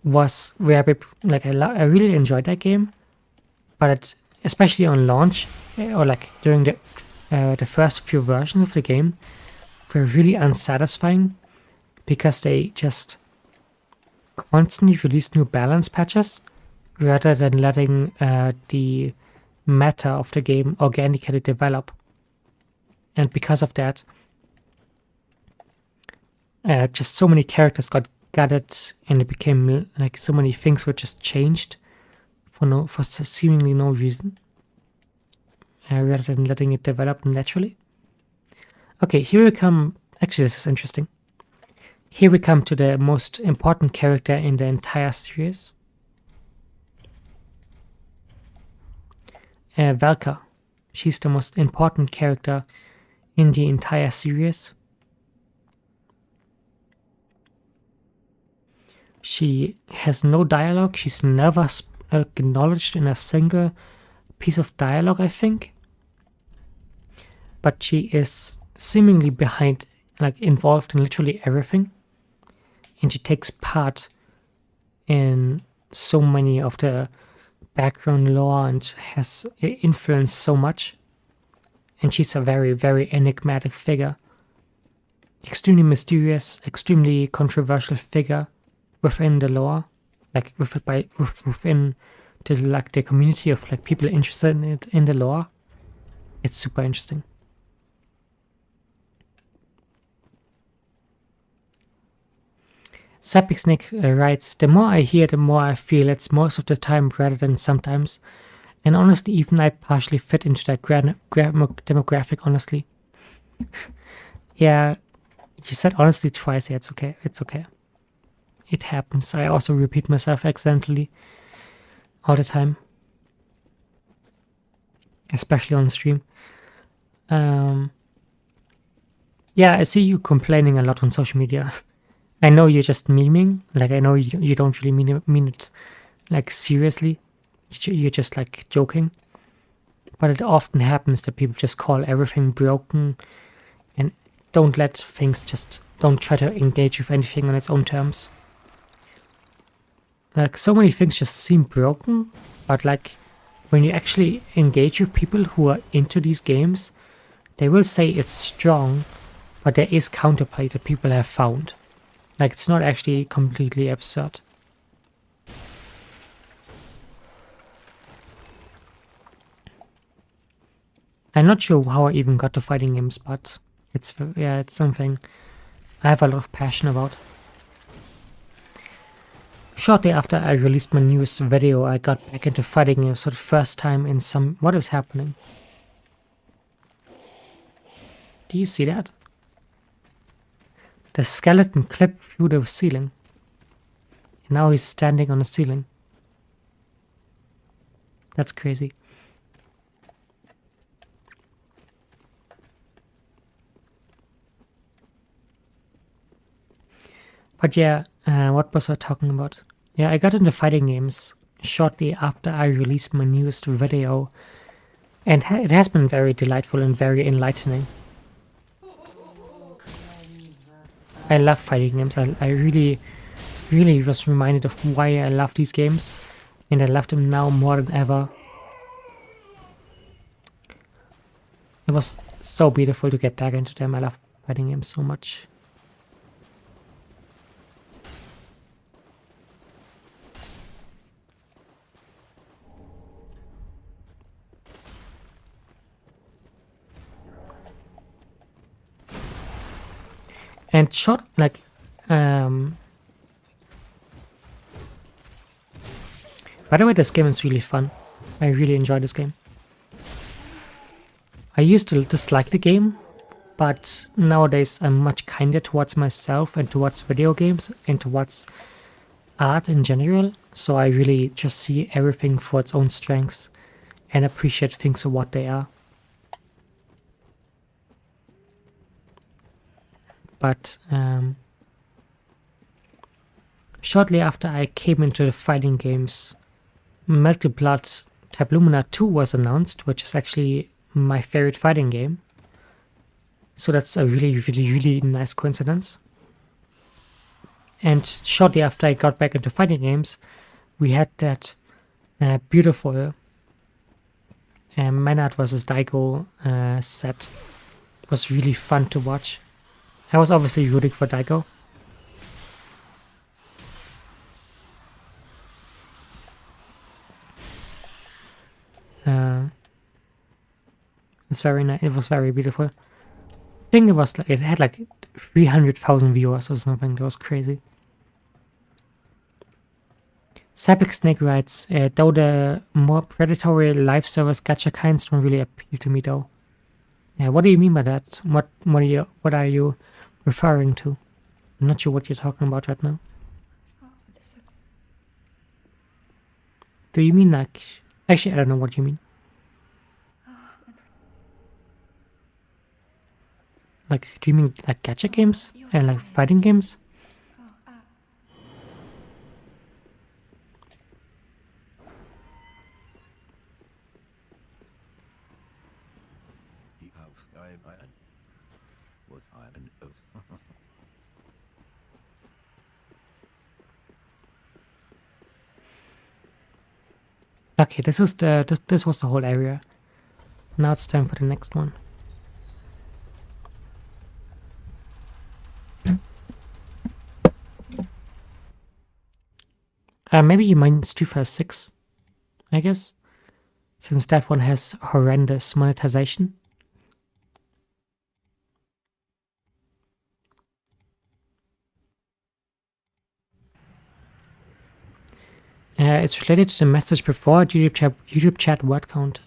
was where I really enjoyed that game, but especially on launch or like during the first few versions of the game were really unsatisfying because they just constantly released new balance patches rather than letting the meta of the game organically develop. And because of that, just so many characters got gutted, and it became like so many things were just changed for seemingly no reason, rather than letting it develop naturally. Okay, here we come. Actually, this is interesting. Here we come to the most important character in the entire series. Valka. She's the most important character in the entire series. She has no dialogue. She's never acknowledged in a single piece of dialogue, I think. But she is seemingly involved in literally everything. And she takes part in so many of the background lore and has influenced so much. And she's a very, very enigmatic figure. Extremely mysterious, extremely controversial figure within the lore, like within the community of like people interested in the lore. It's super interesting. Sapix Snake writes, the more I hear, the more I feel it's most of the time rather than sometimes. And honestly, even I partially fit into that demographic, honestly. Yeah, you said honestly twice. Yeah, it's okay. It's okay. It happens. I also repeat myself accidentally all the time, especially on stream. Yeah, I see you complaining a lot on social media. I know you're just memeing. Like, I know you don't really mean it like seriously. You're just like joking. but it often happens that people just call everything broken and don't try to engage with anything on its own terms. Like, so many things just seem broken, but like, when you actually engage with people who are into these games, they will say it's strong, but there is counterplay that people have found. Like, it's not actually completely absurd. I'm not sure how I even got to fighting games, but it's something I have a lot of passion about. Shortly after I released my newest video, I got back into fighting games for the first time in some... What is happening? Do you see that? The skeleton clipped through the ceiling. And now he's standing on the ceiling. That's crazy. But yeah, what was I talking about? Yeah, I got into fighting games shortly after I released my newest video, and it has been very delightful and very enlightening. I love fighting games. I really, really was reminded of why I love these games, and I love them now more than ever. It was so beautiful to get back into them. I love fighting games so much. And by the way, this game is really fun. I really enjoy this game. I used to dislike the game, but nowadays I'm much kinder towards myself and towards video games and towards art in general. So I really just see everything for its own strengths and appreciate things for what they are. But shortly after I came into the fighting games, Melted Blood Type Lumina 2 was announced, which is actually my favorite fighting game. So that's a really, really, really nice coincidence. And shortly after I got back into fighting games, we had that beautiful Maynard vs. Daigo set. It was really fun to watch. I was obviously rooting for Daigo. It's very nice. It was very beautiful. I think it had like 300,000 viewers or something. That was crazy. Sapic Snake writes, though the more predatory live service gacha kinds don't really appeal to me though. Yeah, what do you mean by that? What are you referring to? I'm not sure what you're talking about right now. Do you mean like... Actually, I don't know what you mean. Like, do you mean like gacha games? And like fighting games? Okay, this was the whole area. Now it's time for the next one. Maybe you mind Street Fighter 6, I guess, since that one has horrendous monetization. It's related to the message before YouTube chat word count.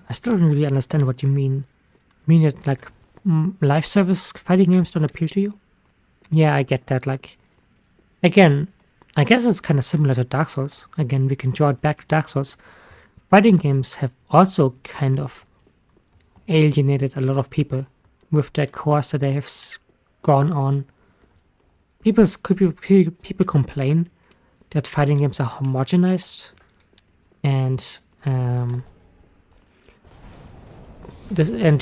I still don't really understand what you mean. You mean that like live service fighting games don't appeal to you? Yeah, I get that. Like, again, I guess it's kind of similar to Dark Souls. Again, we can draw it back to Dark Souls. Fighting games have also kind of alienated a lot of people with the course that they have gone on. People complain that fighting games are homogenized and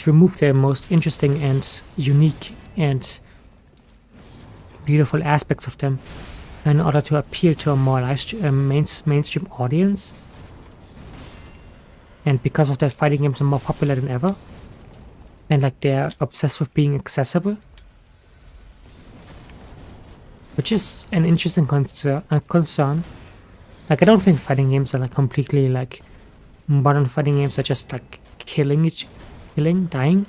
remove their most interesting and unique and beautiful aspects of them in order to appeal to a more mainstream audience. And because of that, fighting games are more popular than ever. And like they're obsessed with being accessible. Which is an interesting concern. Like I don't think fighting games are like completely like modern fighting games are just like dying.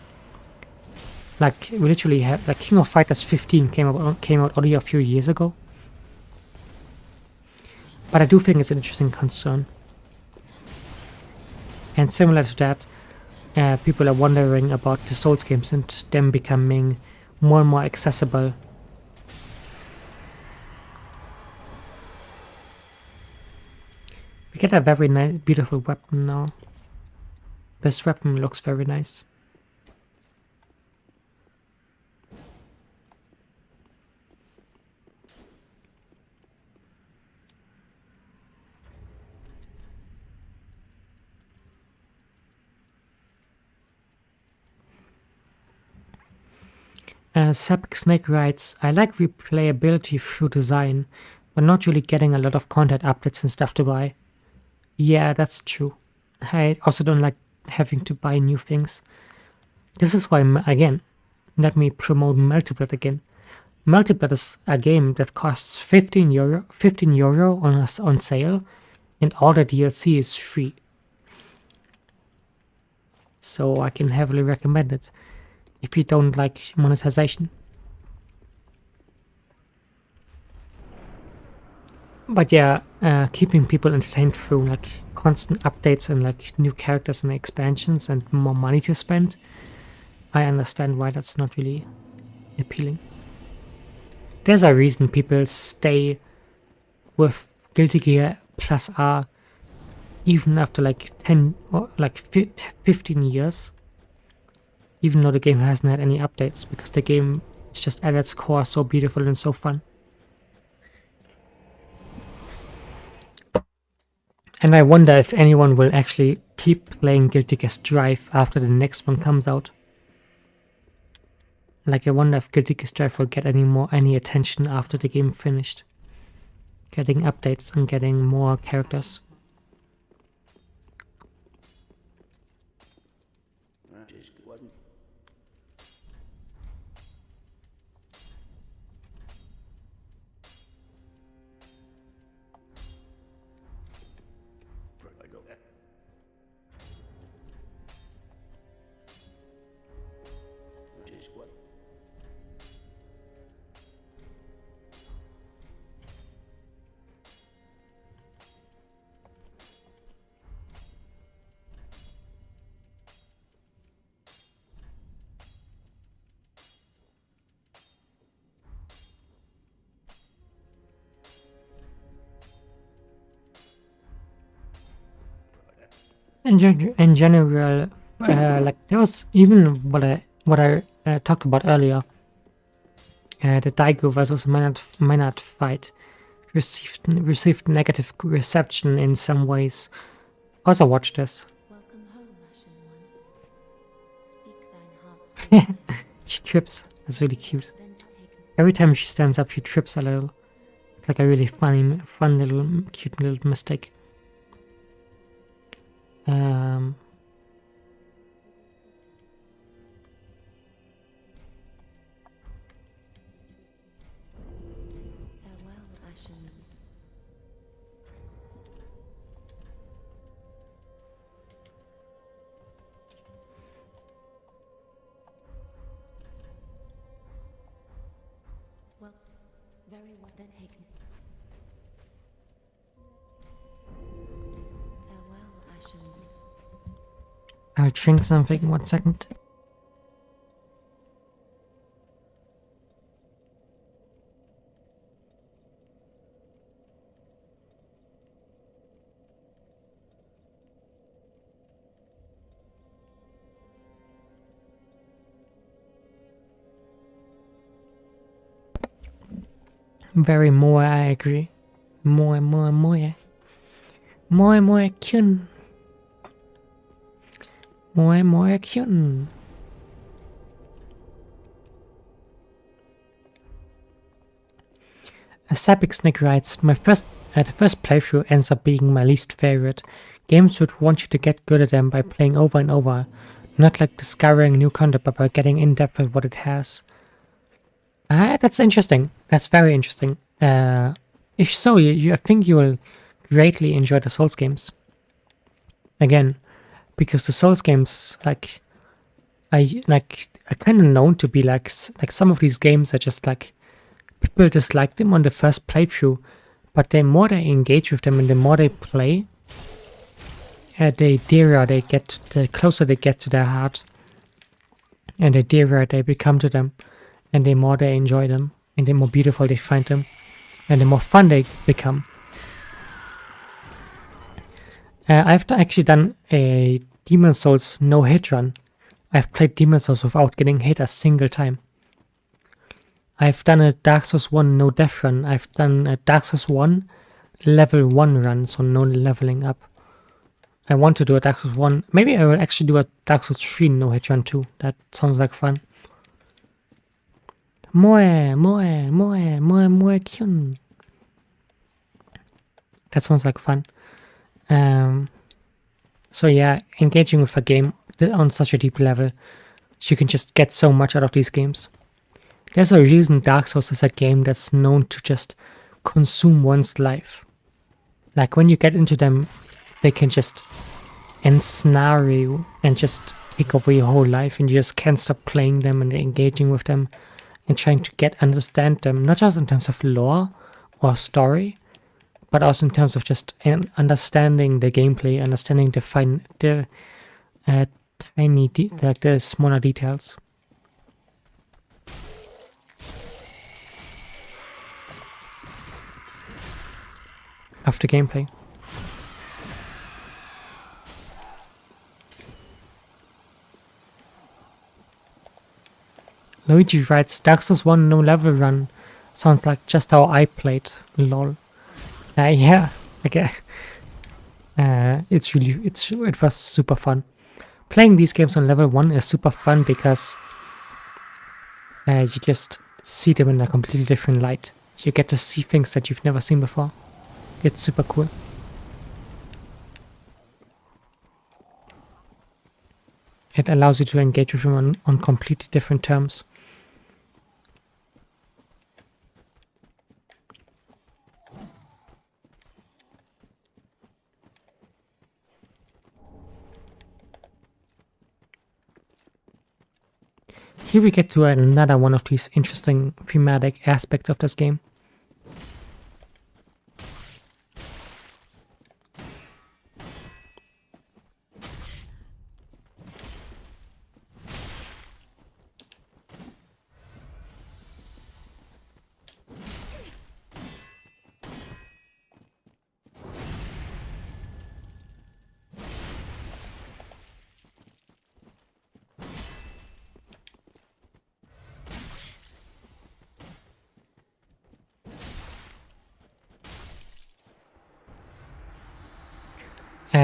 Like we literally have like King of Fighters 15 came out only a few years ago. But I do think it's an interesting concern. And similar to that, people are wondering about the Souls games and them becoming more and more accessible. We get a very nice, beautiful weapon now. This weapon looks very nice. Sepik Snake writes, I like replayability through design, but not really getting a lot of content updates and stuff to buy. Yeah, that's true. I also don't like having to buy new things. This is why, again, let me promote Multiplat again. Multiplat is a game that costs 15 euro on sale, and all the DLC is free. So I can heavily recommend it if you don't like monetization. But yeah, keeping people entertained through like constant updates and like new characters and expansions and more money to spend, I understand why that's not really appealing. There's a reason people stay with Guilty Gear Plus R even after like 10 or like 15 years, even though the game hasn't had any updates, because the game is just at its core so beautiful and so fun. And I wonder if anyone will actually keep playing Guilty Gear Strive after the next one comes out. Like I wonder if Guilty Gear Strive will get any attention after the game finished. Getting updates and getting more characters. In general, like there was even what I talked about earlier. The Daigo versus Maynard fight received negative reception in some ways. Also watch this. Welcome home, Ashen One. Speak thine heart's She trips. That's really cute. then take Every time she stands up, she trips a little. It's like a really fun little, cute little mistake. farewell, Ashen One. Well, very well then taken. Farewell, Ashen One. I'll drink something. 1 second. Very more, I agree. More. Kyun. More Kyun. Sapik Snake writes, the first playthrough ends up being my least favorite. Games would want you to get good at them by playing over and over, not like discovering new content, but by getting in depth with what it has. That's interesting. That's very interesting. If so, I think you will greatly enjoy the Souls games. Again, because the Souls games, are kind of known to be like some of these games are just like people dislike them on the first playthrough, but the more they engage with them and the more they play, the dearer they get, the closer they get to their heart, and the dearer they become to them, and the more they enjoy them, and the more beautiful they find them, and the more fun they become. I've actually done a Demon Souls no-hit run. I've played Demon Souls without getting hit a single time. I've done a Dark Souls 1 no-death run. I've done a Dark Souls 1 level 1 run, so no leveling up. I want to do a Dark Souls 1. Maybe I will actually do a Dark Souls 3 no-hit run too. That sounds like fun. More Kyun. That sounds like fun. So yeah, engaging with a game on such a deep level, you can just get so much out of these games. There's a reason Dark Souls is a game that's known to just consume one's life. Like when you get into them, they can just ensnare you and just take over your whole life, and you just can't stop playing them and engaging with them and trying to understand them, not just in terms of lore or story, but also in terms of just understanding the gameplay, understanding the the smaller details of the gameplay. Luigi writes, Dark Souls 1 no level run sounds like just how I played. Lol. Yeah, okay. It was super fun. Playing these games on level 1 is super fun because you just see them in a completely different light. You get to see things that you've never seen before. It's super cool. It allows you to engage with them on completely different terms. Here we get to another one of these interesting thematic aspects of this game.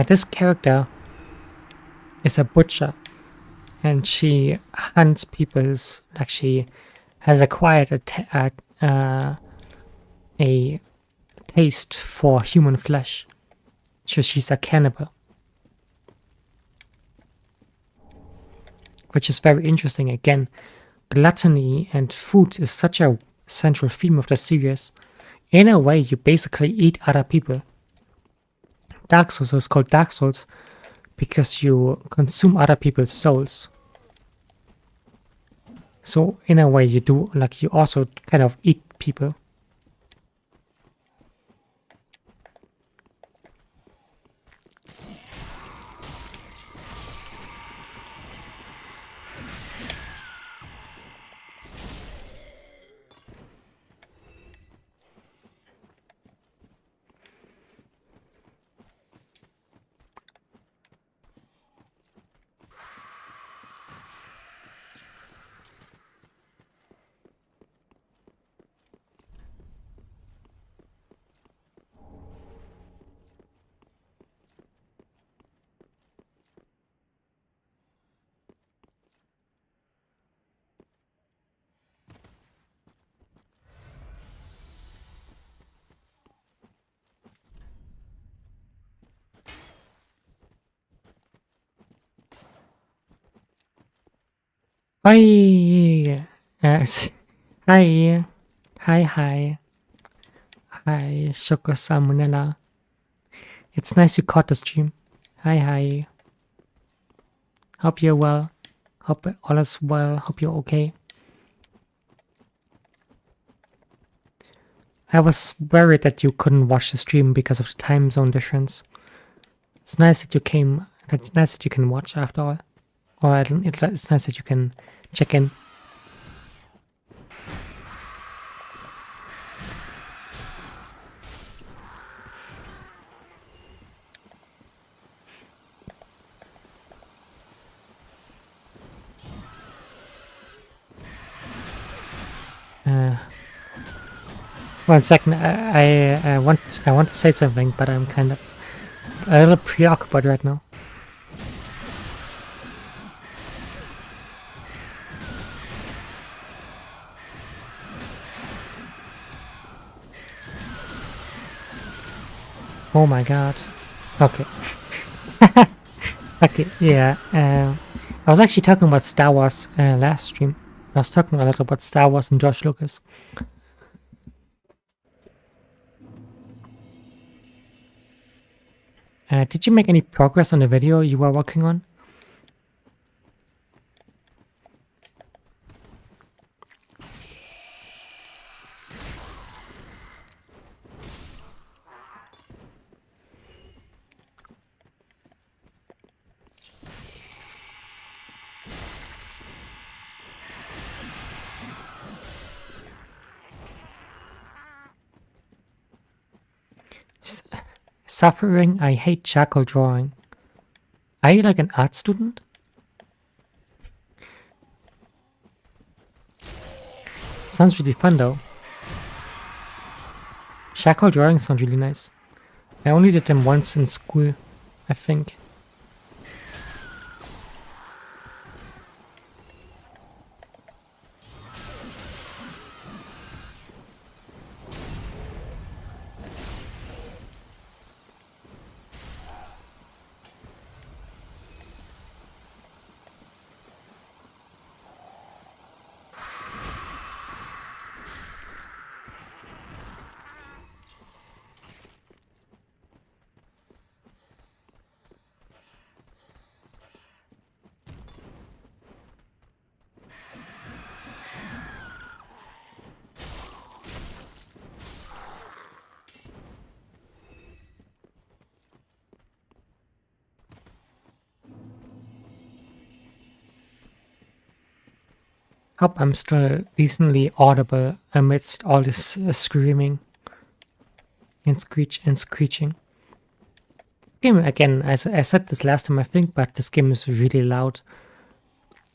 This character is a butcher, and she hunts people's, like she has acquired a taste for human flesh. So she's a cannibal, which is very interesting. Again, gluttony and food is such a central theme of the series. In a way, you basically eat other people. Dark Souls is called Dark Souls because you consume other people's souls. So in a way, you also kind of eat people. Hi. Hi. Hi. Hi, Shoko Salmonella. It's nice you caught the stream. Hi. Hope you're well. Hope all is well. Hope you're okay. I was worried that you couldn't watch the stream because of the time zone difference. It's nice that you came. It's nice that you can watch after all. Or it's nice that you can check in. One second, I want to say something, but I'm kind of a little preoccupied right now. Oh my god. Okay. Okay, yeah. I was actually talking about Star Wars last stream. I was talking a little about Star Wars and George Lucas. Did you make any progress on the video you were working on? Suffering, I hate charcoal drawing. Are you like an art student? Sounds really fun though. Charcoal drawing sounds really nice. I only did them once in school, I think. Hope I'm still decently audible amidst all this screaming and screeching. Game again, I said this last time I think, but this game is really loud.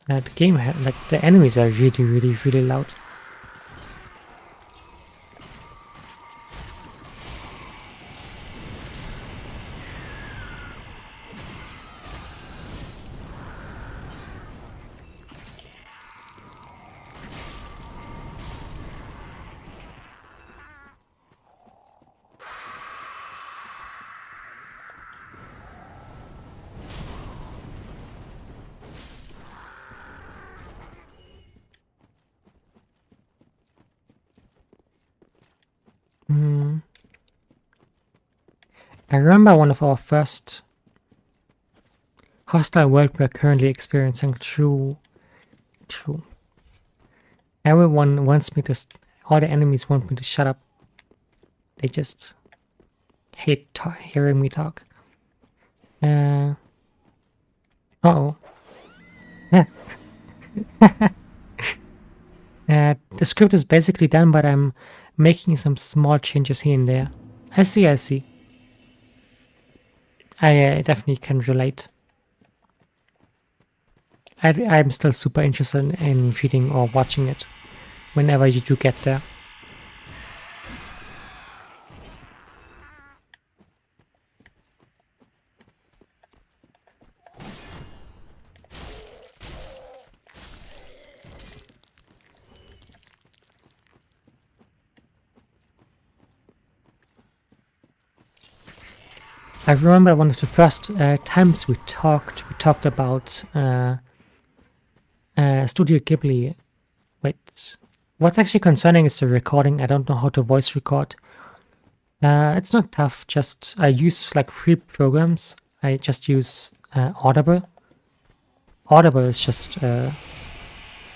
The game, like the enemies are really loud. I remember one of our first hostile world we're currently experiencing. True. Everyone wants me to. All the enemies want me to shut up. They just hate hearing me talk. Uh-oh. The script is basically done, but I'm making some small changes here and there. I see. I definitely can relate. I'm still super interested in reading or watching it whenever you do get there. I remember one of the first times we talked about Studio Ghibli. Wait, what's actually concerning is the recording. I don't know how to voice record. It's not tough. Just I use like free programs. I just use Audible. Audible is just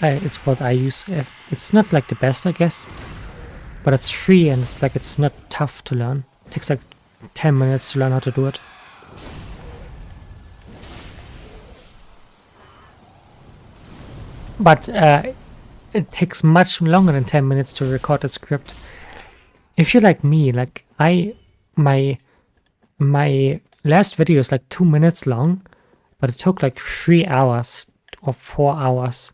it's what I use. It's not like the best, I guess, but it's free and it's not tough to learn. It takes like 10 minutes to learn how to do it. But it takes much longer than 10 minutes to record a script. If you're like me, like my last video is like 2 minutes long, but it took like 3 hours or 4 hours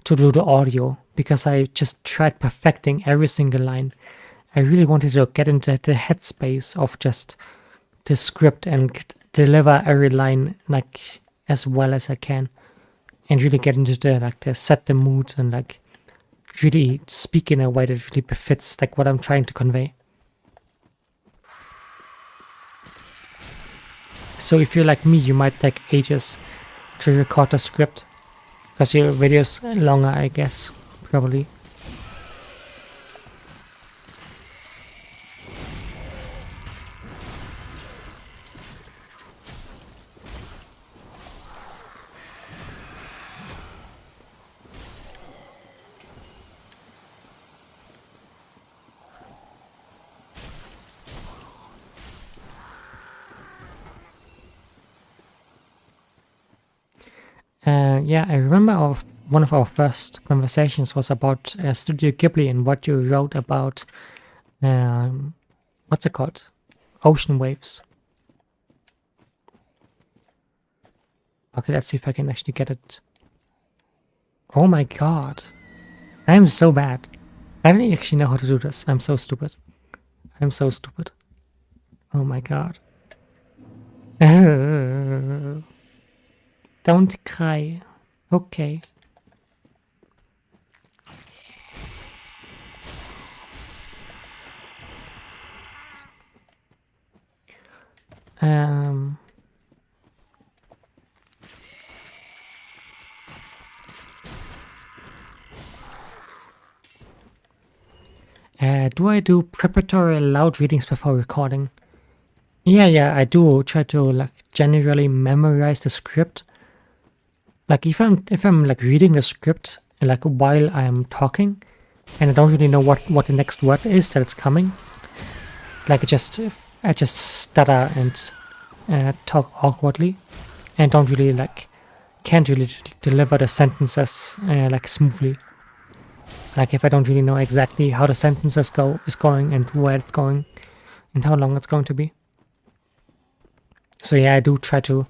to do the audio because I just tried perfecting every single line. I really wanted to get into the headspace of just the script and deliver every line like as well as I can, and really get into the set the mood and like really speak in a way that really befits like what I'm trying to convey. So if you're like me, you might take ages to record a script because your video's longer, I guess, probably. Yeah, I remember one of our first conversations was about Studio Ghibli and what you wrote about, what's it called? Ocean waves. Okay, let's see if I can actually get it. Oh my god. I am so bad. I don't actually know how to do this. I'm so stupid. I'm so stupid. Oh my god. Don't cry. Okay. Do I do preparatory loud readings before recording? Yeah, I do try to like generally memorize the script. Like if I'm like reading the script like while I'm talking, and I don't really know what the next word is that it's coming, like I just stutter and talk awkwardly, and don't really like can't really deliver the sentences like smoothly. Like if I don't really know exactly how the sentences is going and where it's going and how long it's going to be. So yeah, I do try to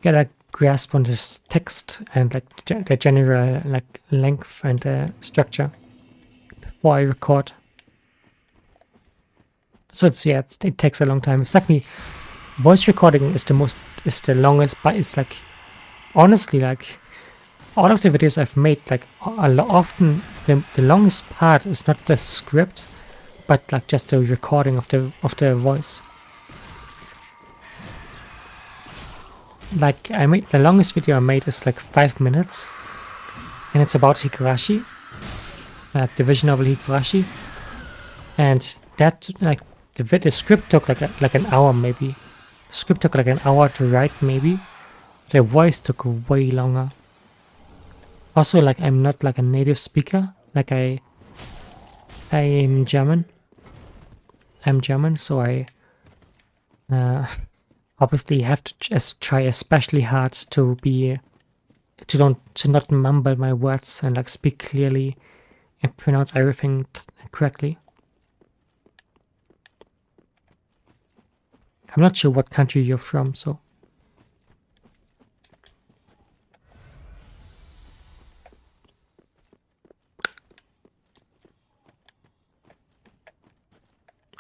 get a grasp on this text and like the general like length and structure before I record. So it takes a long time. It's like voice recording is the longest, but it's like honestly like all of the videos I've made, like often the longest part is not the script, but like just the recording of the voice. Like the longest video I made is like 5 minutes, and it's about Higurashi, the visual novel Higurashi, and that like the script took like an hour maybe. The script took like an hour to write maybe. The voice took way longer. Also, like I'm not like a native speaker. Like I am German. I'm German, so I obviously have to try especially hard to not mumble my words and like speak clearly and pronounce everything correctly. I'm not sure what country you're from, so.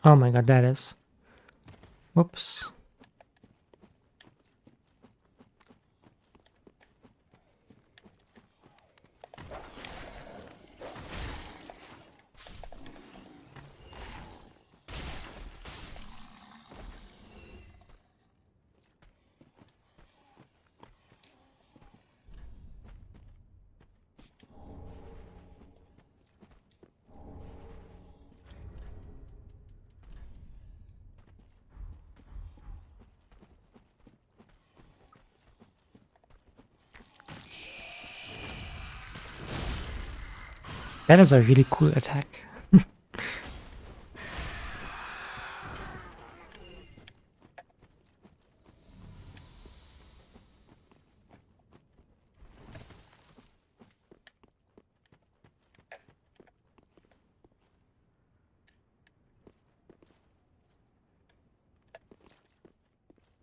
Oh my god, that is. Whoops. That is a really cool attack.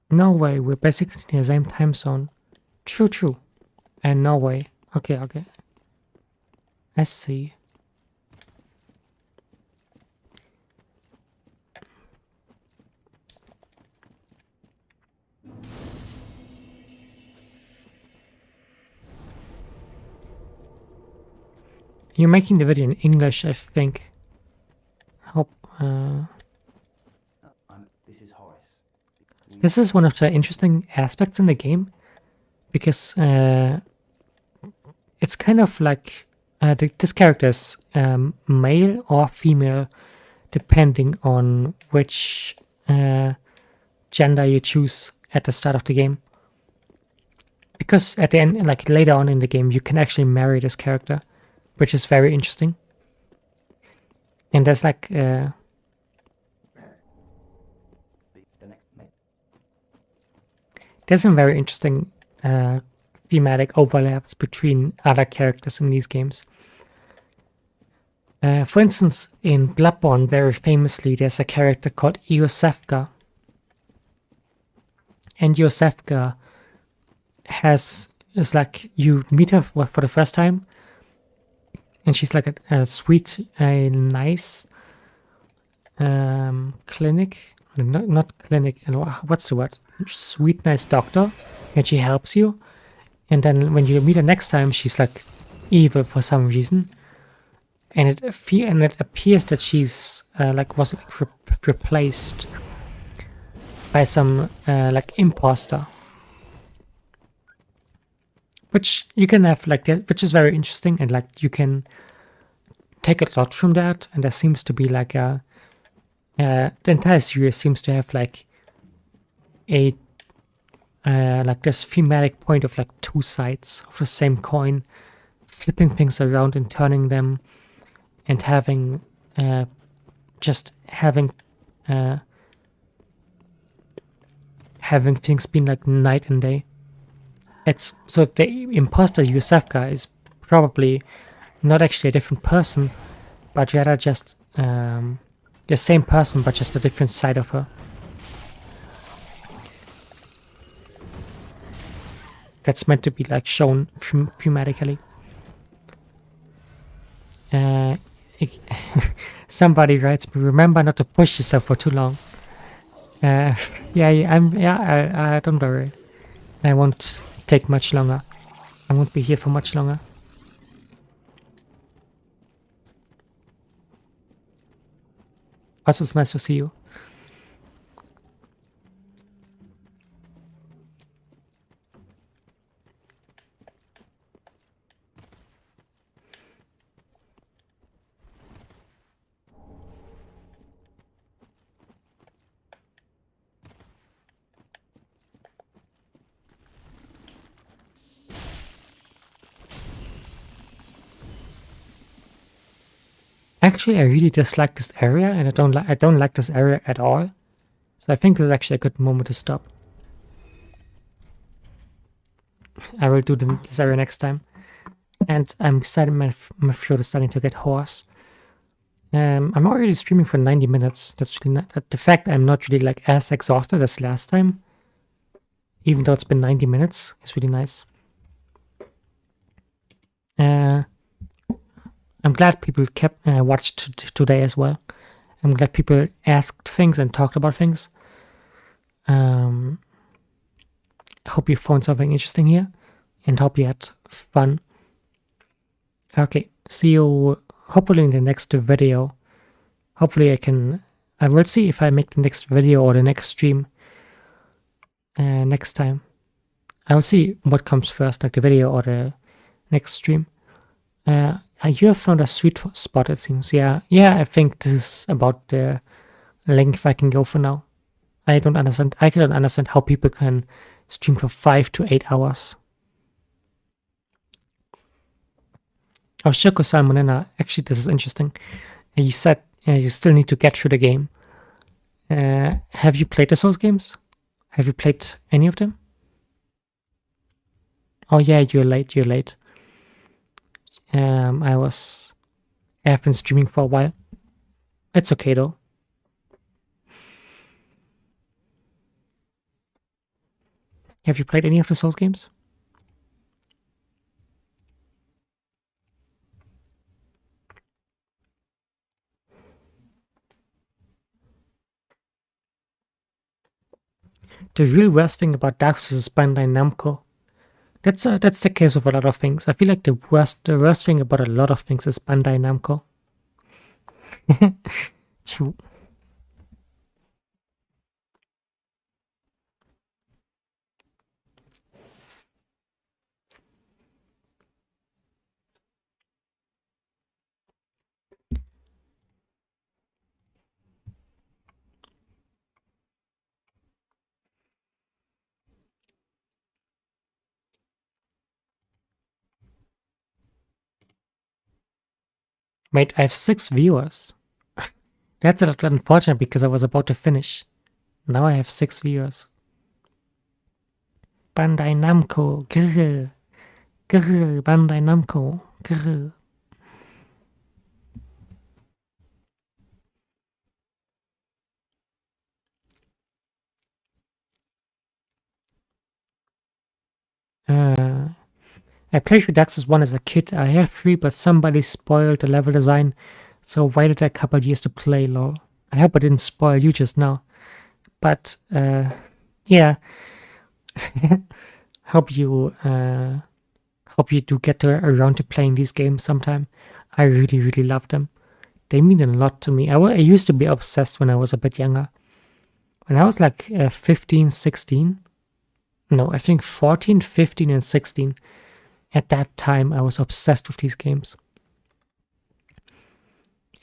No way, we're basically in the same time zone. True. And no way. Okay. I see. You're making the video in English, I think. Hope. This is Horace. This is one of the interesting aspects in the game, because it's kind of like this character is male or female, depending on which gender you choose at the start of the game. Because at the end, like later on in the game, you can actually marry this character, which is very interesting. And there's like The next mate. there's some very interesting thematic overlaps between other characters in these games. For instance, in Bloodborne, very famously, there's a character called Iosefka. And Iosefka is like, you meet her for the first time, and she's like a sweet, nice clinic, not clinic, what's the word? Sweet, nice doctor, and she helps you. And then when you meet her next time, she's like evil for some reason, and it appears that she's was replaced by some like imposter, which you can have like that, which is very interesting, and like you can take a lot from that. And there seems to be like the entire series seems to have like a like this thematic point of like two sides of the same coin, flipping things around and turning them, and having having things being like night and day. It's so the imposter Yusefka is probably not actually a different person, but rather just the same person, but just a different side of her. That's meant to be like shown thematically. Somebody writes me, remember not to push yourself for too long. Don't worry. I won't take much longer. I won't be here for much longer. Also, it's nice to see you. Actually, I really dislike this area, and I don't like this area at all. So I think this is actually a good moment to stop. I will do this area next time. And I'm starting my throat is starting to get hoarse. I'm already streaming for 90 minutes. That's really not the fact I'm not really like as exhausted as last time, even though it's been 90 minutes, is really nice. I'm glad people kept watched today as well. I'm glad people asked things and talked about things. Hope you found something interesting here, and hope you had fun. Okay, see you hopefully in the next video. Hopefully I will see if I make the next video or the next stream next time. I will see what comes first, like the video or the next stream. You have found a sweet spot, it seems. Yeah, I think this is about the length I can go for now. I cannot understand how people can stream for 5 to 8 hours. Oh, Shoko Salmonella. Actually, this is interesting. You said you still need to get through the game. Have you played the Souls games? Have you played any of them? Oh yeah, you're late. You're late. I've been streaming for a while. It's okay though. Have you played any of the Souls games? The real worst thing about Dark Souls is Bandai Namco. That's the case with a lot of things. I feel like the worst thing about a lot of things is Bandai Namco. True. Mate, I have 6 viewers. That's a little unfortunate because I was about to finish. Now I have 6 viewers. Bandai Namco. Grr. Grr. Bandai Namco. Grr. I played through Dark Souls 1 as a kid. I have 3, but somebody spoiled the level design, so waited a couple years to play, lol. I hope I didn't spoil you just now. But, yeah. hope you do get around to playing these games sometime. I really, really love them. They mean a lot to me. I used to be obsessed when I was a bit younger. When I was like 15, 16. No, I think 14, 15, and 16. At that time, I was obsessed with these games.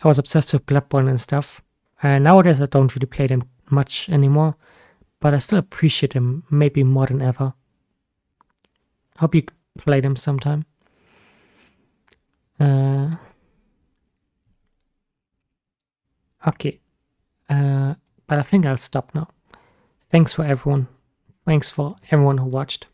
I was obsessed with Bloodborne and stuff. Nowadays, I don't really play them much anymore, but I still appreciate them maybe more than ever. Hope you play them sometime. Okay. But I think I'll stop now. Thanks for everyone. Thanks for everyone who watched.